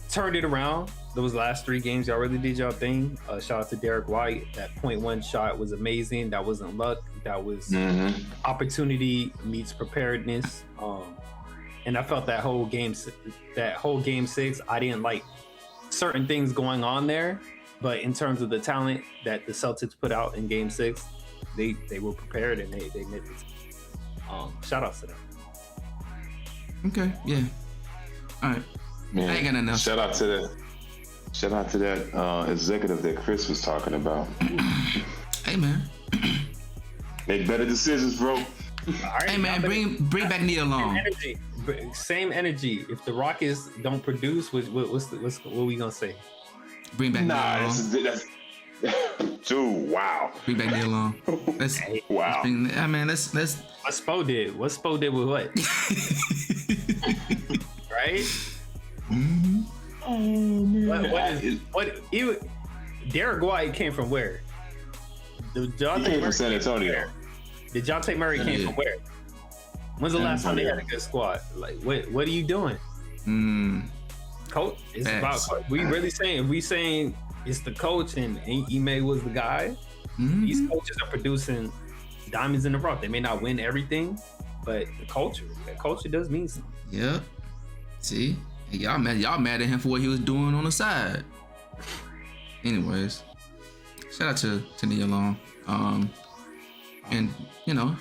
turned it around. Those last 3 games, y'all really did y'all thing. Shout out to Derek White. That .1 shot was amazing. That wasn't luck. That was opportunity meets preparedness. And I felt that whole game 6, I didn't like certain things going on there, but in terms of the talent that the Celtics put out in game 6, they were prepared and they met this. Shout outs to them. Okay, yeah. All right. Man, I ain't got nothing else. Shout out to that executive that Chris was talking about. Hey man. Make better decisions, bro. Right, hey man, bring back Nia Long. Same energy. If the Rockets don't produce, what we gonna say? Bring back Nia Long. That's dude, wow. Bring back Nia Long. Wow. Let's what Spo did. What Spo did with what? Right? Mm-hmm. Oh man. Derek White came from where? He came from San Antonio. DeJounte Murray came from where? When's the last time they had a good squad? Like, what are you doing? Coach, it's about coach. We really saying it's the coach and Ime was the guy. These coaches are producing diamonds in the rough. They may not win everything, but that culture does mean something. Yep. See, y'all mad at him for what he was doing on the side. Anyways, shout out to Nia Long. And you know,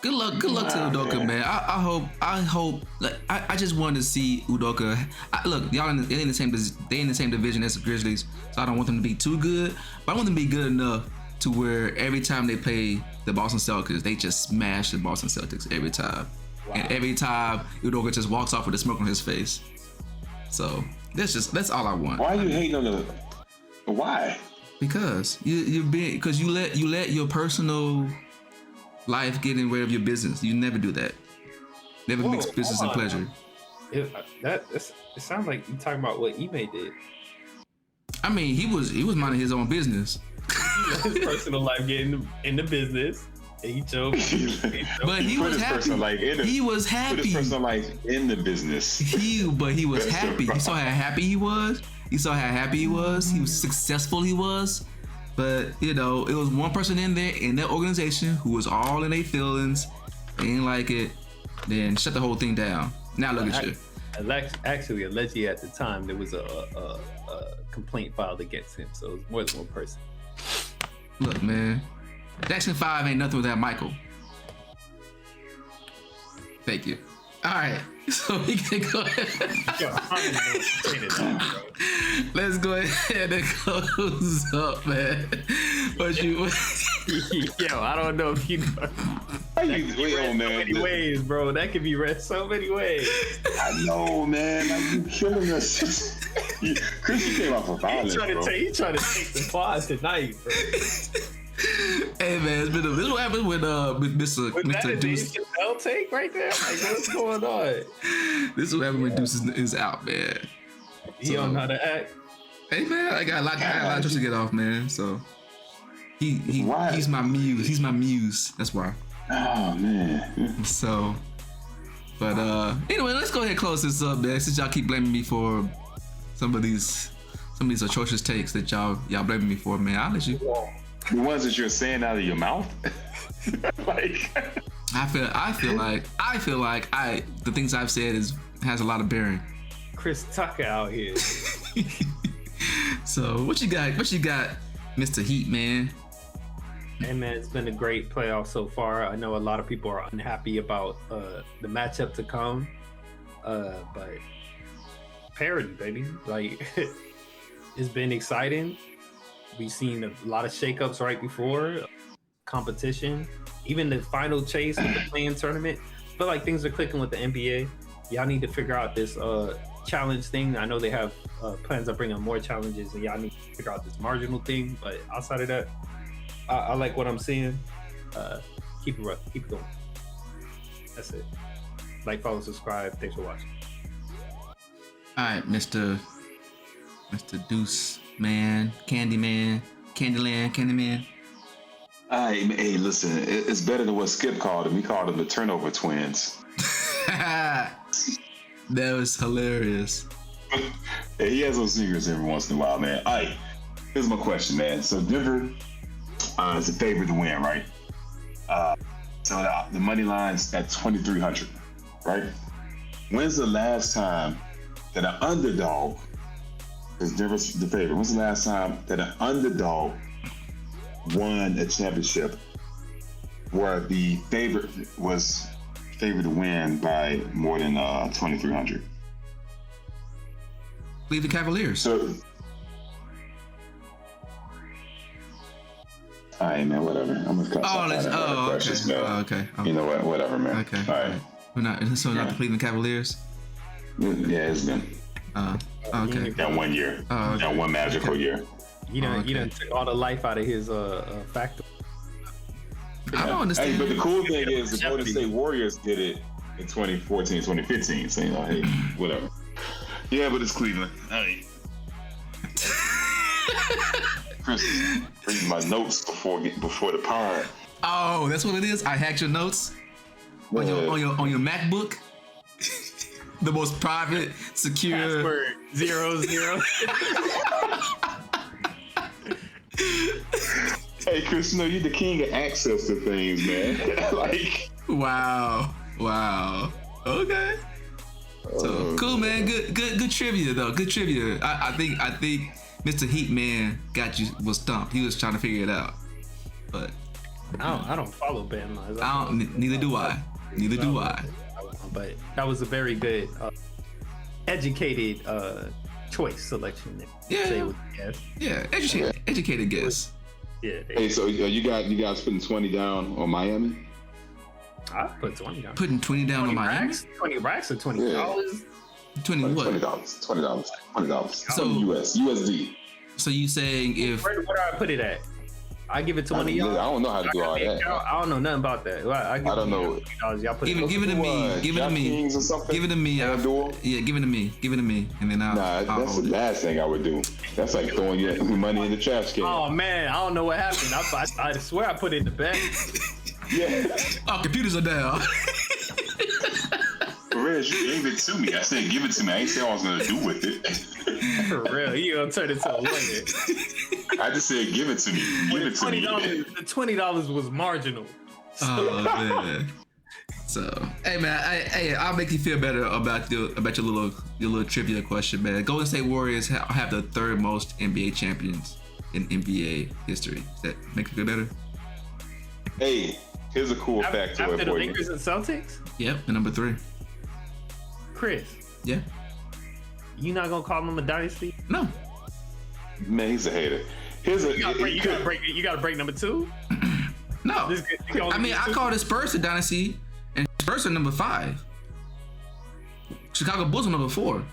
good luck to Udoka, man. I hope. Like, I just wanted to see Udoka. Look, y'all they in the same division as the Grizzlies, so I don't want them to be too good, but I want them to be good enough to where every time they play the Boston Celtics, they just smash the Boston Celtics every time. Wow. And every time Udoka just walks off with a smirk on his face. So that's all I want. Why are you hating on the? Why? Because you let your personal life get in the way of your business. You never do that. Never mix business and pleasure. It sounds like you talking about what Ime did. I mean, he was minding his own business. He let his personal life get in the business. And he chose. But he was happy. He was happy. Put his personal life in the business. But he was happy. You saw how happy he was. You saw how happy he was. He was successful. He was. But you know, it was one person in there in that organization who was all in their feelings, ain't like it, then shut the whole thing down. Now look at you. Actually, allegedly at the time there was a complaint filed against him, so it was more than one person. Look, man, Jackson 5 ain't nothing without Michael. Thank you. All right, so we can go ahead. Let's go ahead and close up, man. But you, yo, I don't know if you know. How you doing, man? So many ways, bro. That could be read so many ways. I know, man. Like, you killing us. Chris came off of violence, bro. He trying to take the pod tonight, bro. Hey man, this is what happened with Mr. Deuce. L take right there. Like, what's going on? This is what happened when Deuce is out, man. He don't know how to act. Hey man, I got a lot of trust to get off, man. So he's my muse. He's my muse. That's why. Oh man. So, but anyway, let's go ahead and close this up, man. Since y'all keep blaming me for some of these atrocious takes that y'all blaming me for, man. I'll let you. The ones that you're saying out of your mouth. Like, I feel like the things I've said has a lot of bearing. Chris Tucker out here. So what you got, Mr. Heat, man? Hey man, it's been a great playoff so far. I know a lot of people are unhappy about the matchup to come, but parity, baby. Like, it's been exciting. We've seen a lot of shakeups right before competition, even the final chase with the play-in tournament. I feel like things are clicking with the NBA. Y'all need to figure out this challenge thing. I know they have plans on bringing more challenges, and y'all need to figure out this marginal thing. But outside of that, I like what I'm seeing. Keep it rough. Keep it going. That's it. Like, follow, subscribe. Thanks for watching. All right, Mr. Deuce Man, Candyman. Hey, listen, it's better than what Skip called him. He called them the turnover twins. That was hilarious. Hey, he has those secrets every once in a while, man. All right, here's my question, man. So Denver is a favorite to win, right? So the money line's at 2,300, right? When's the last time that an underdog, because Denver's the favorite, when's the last time that an underdog won a championship where the favorite was favored to win by more than 2,300? Leave the Cavaliers. So, all right, man, whatever. I'm gonna cut questions, man. Okay. You know what? Whatever, man. Okay. All right. Not the Cleveland Cavaliers. Yeah, it's been. Okay. That 1 year. That one magical year. You done took all the life out of his factor. I don't understand. Hey, but the cool thing is the Golden State Warriors did it in 2014, 2015. So, you know, hey, whatever. Yeah, but it's Cleveland. Hey. Chris is reading my notes before the pod. Oh, that's what it is? I hacked your notes? On your MacBook? The most private, secure. Password 00. Hey, Chris, you're the king of access to things, man. Like. Wow. Okay. So cool, man. Good trivia though. Good trivia. I think Mr. Heat Man was stumped. He was trying to figure it out, but I don't follow band lines. Neither do I. But that was a very good, educated choice selection. Yeah. Educated guess. Yeah. Hey, so you guys putting 20 down on Miami? I put 20 down. Putting 20 down on Miami? 20 racks or $20? Yeah. 20 what? $20. So USD. So you saying if where do I put it at? I give it to one of y'all. I don't know how to do all that. I don't know nothing about that. I don't know. Y'all put give it to me. Give it to me. Give it to me. Yeah, give it to me. Give it to me, and then I'll. Nah, that's the last thing I would do. That's like throwing your money in the trash can. Oh man, I don't know what happened. I swear I put it in the bag. Yeah. Oh, computers are down. For real, you gave it to me. I said give it to me. I ain't say what I was gonna do with it. For real, you gonna turn it to a lawyer. I just said give it to me. Give it to me. The $20 was marginal. Oh man. So hey man, I'll make you feel better about your little trivia question, man. Golden State Warriors have the third most NBA champions in NBA history. Does that make you feel better? Hey, here's a cool fact after the for you. Lakers and Celtics. Yep, the number 3. Chris. Yeah. You not gonna call him a dynasty? No. Man, he's a hater. You gotta break number 2. No. I mean, I call the Spurs a dynasty, and Spurs are number 5. Chicago Bulls are number 4.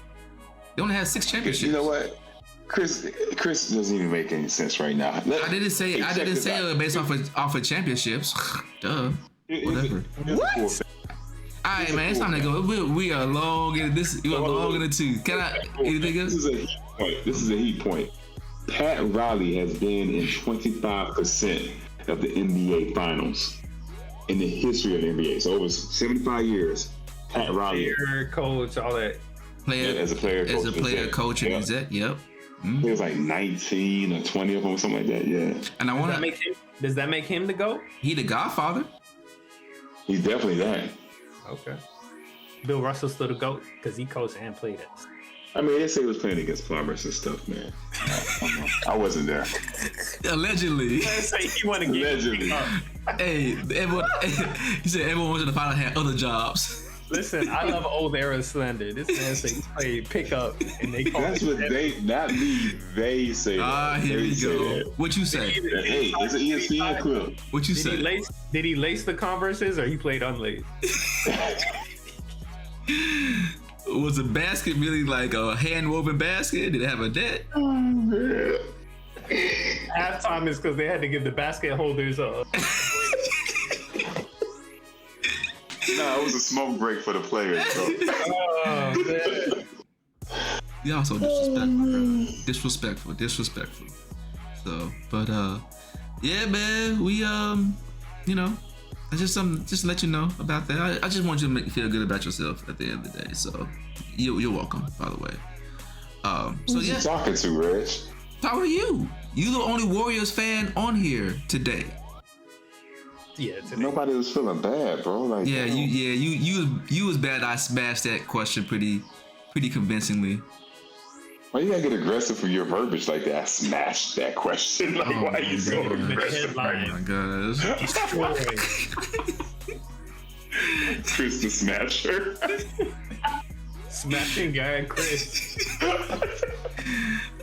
They only have 6 championships. You know what? Chris doesn't even make any sense right now. I didn't say it based off of championships. Duh. Whatever. What? All right, man. It's time to go. We are long in this. You are long in the tooth. Can I? Anything else? This is a heat point. Pat Riley has been in 25% of the NBA Finals in the history of the NBA. So over 75 years, Pat Riley, player, coach, all that. As a player, coach, and exec. Yep. Mm-hmm. It was like 19 or 20 of them, something like that. Yeah. And I want to. Does that make him the GOAT? He the Godfather. He's definitely that. Okay. Bill Russell still the GOAT because he coached and played it. I mean, they say he was playing against farmers and stuff, man. I wasn't there. Allegedly. He want to get Allegedly. Hey, everyone. He said everyone wants to find out had other jobs. Listen, I love old era slander. This man said he played pickup, and they call That's what they, not me. They say that. Here we go. What you say? Hey, it's an ESPN clip. What you say? Did he lace the Converses, or he played unlaced? Was the basket really like a hand-woven basket? Did it have a net? Halftime is because they had to give the basket holders a. No, it was a smoke break for the players. Oh, man. Y'all so disrespectful. Disrespectful. So, but yeah, man, we you know, I just to let you know about that. I just want you to make you feel good about yourself at the end of the day. So, you're welcome, by the way. So yeah. Who's you talking to, Reg? Talking to you. You the only Warriors fan on here today. Yeah, nobody was feeling bad, bro. Like, yeah, you was bad. I smashed that question pretty convincingly. Why you gotta get aggressive for your verbiage like that? I smashed that question. Like, why are you so aggressive? Oh my gosh. Chris the Smasher. Smashing guy, Chris.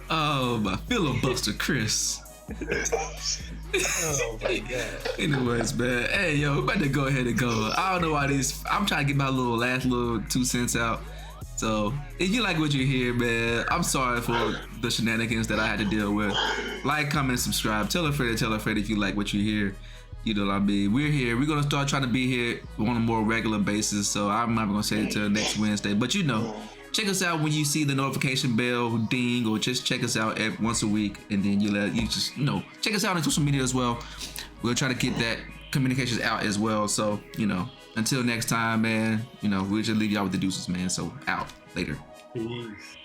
Oh, my filibuster, Chris. Oh my god. Anyways, man. Hey, yo, we about to go ahead and go. I don't know why I'm trying to get my last 2 cents out. So, if you like what you hear, man, I'm sorry for the shenanigans that I had to deal with. Like, comment, subscribe. Tell a friend if you like what you hear. You know what I mean? We're here. We're going to start trying to be here on a more regular basis. So, I'm not going to say it until next Wednesday. But, you know, check us out when you see the notification bell ding, or just check us out once a week. And then you just check us out on social media as well. We'll try to get that communications out as well. So, until next time, man, we'll just leave y'all with the deuces, man. So, out. Later. Peace.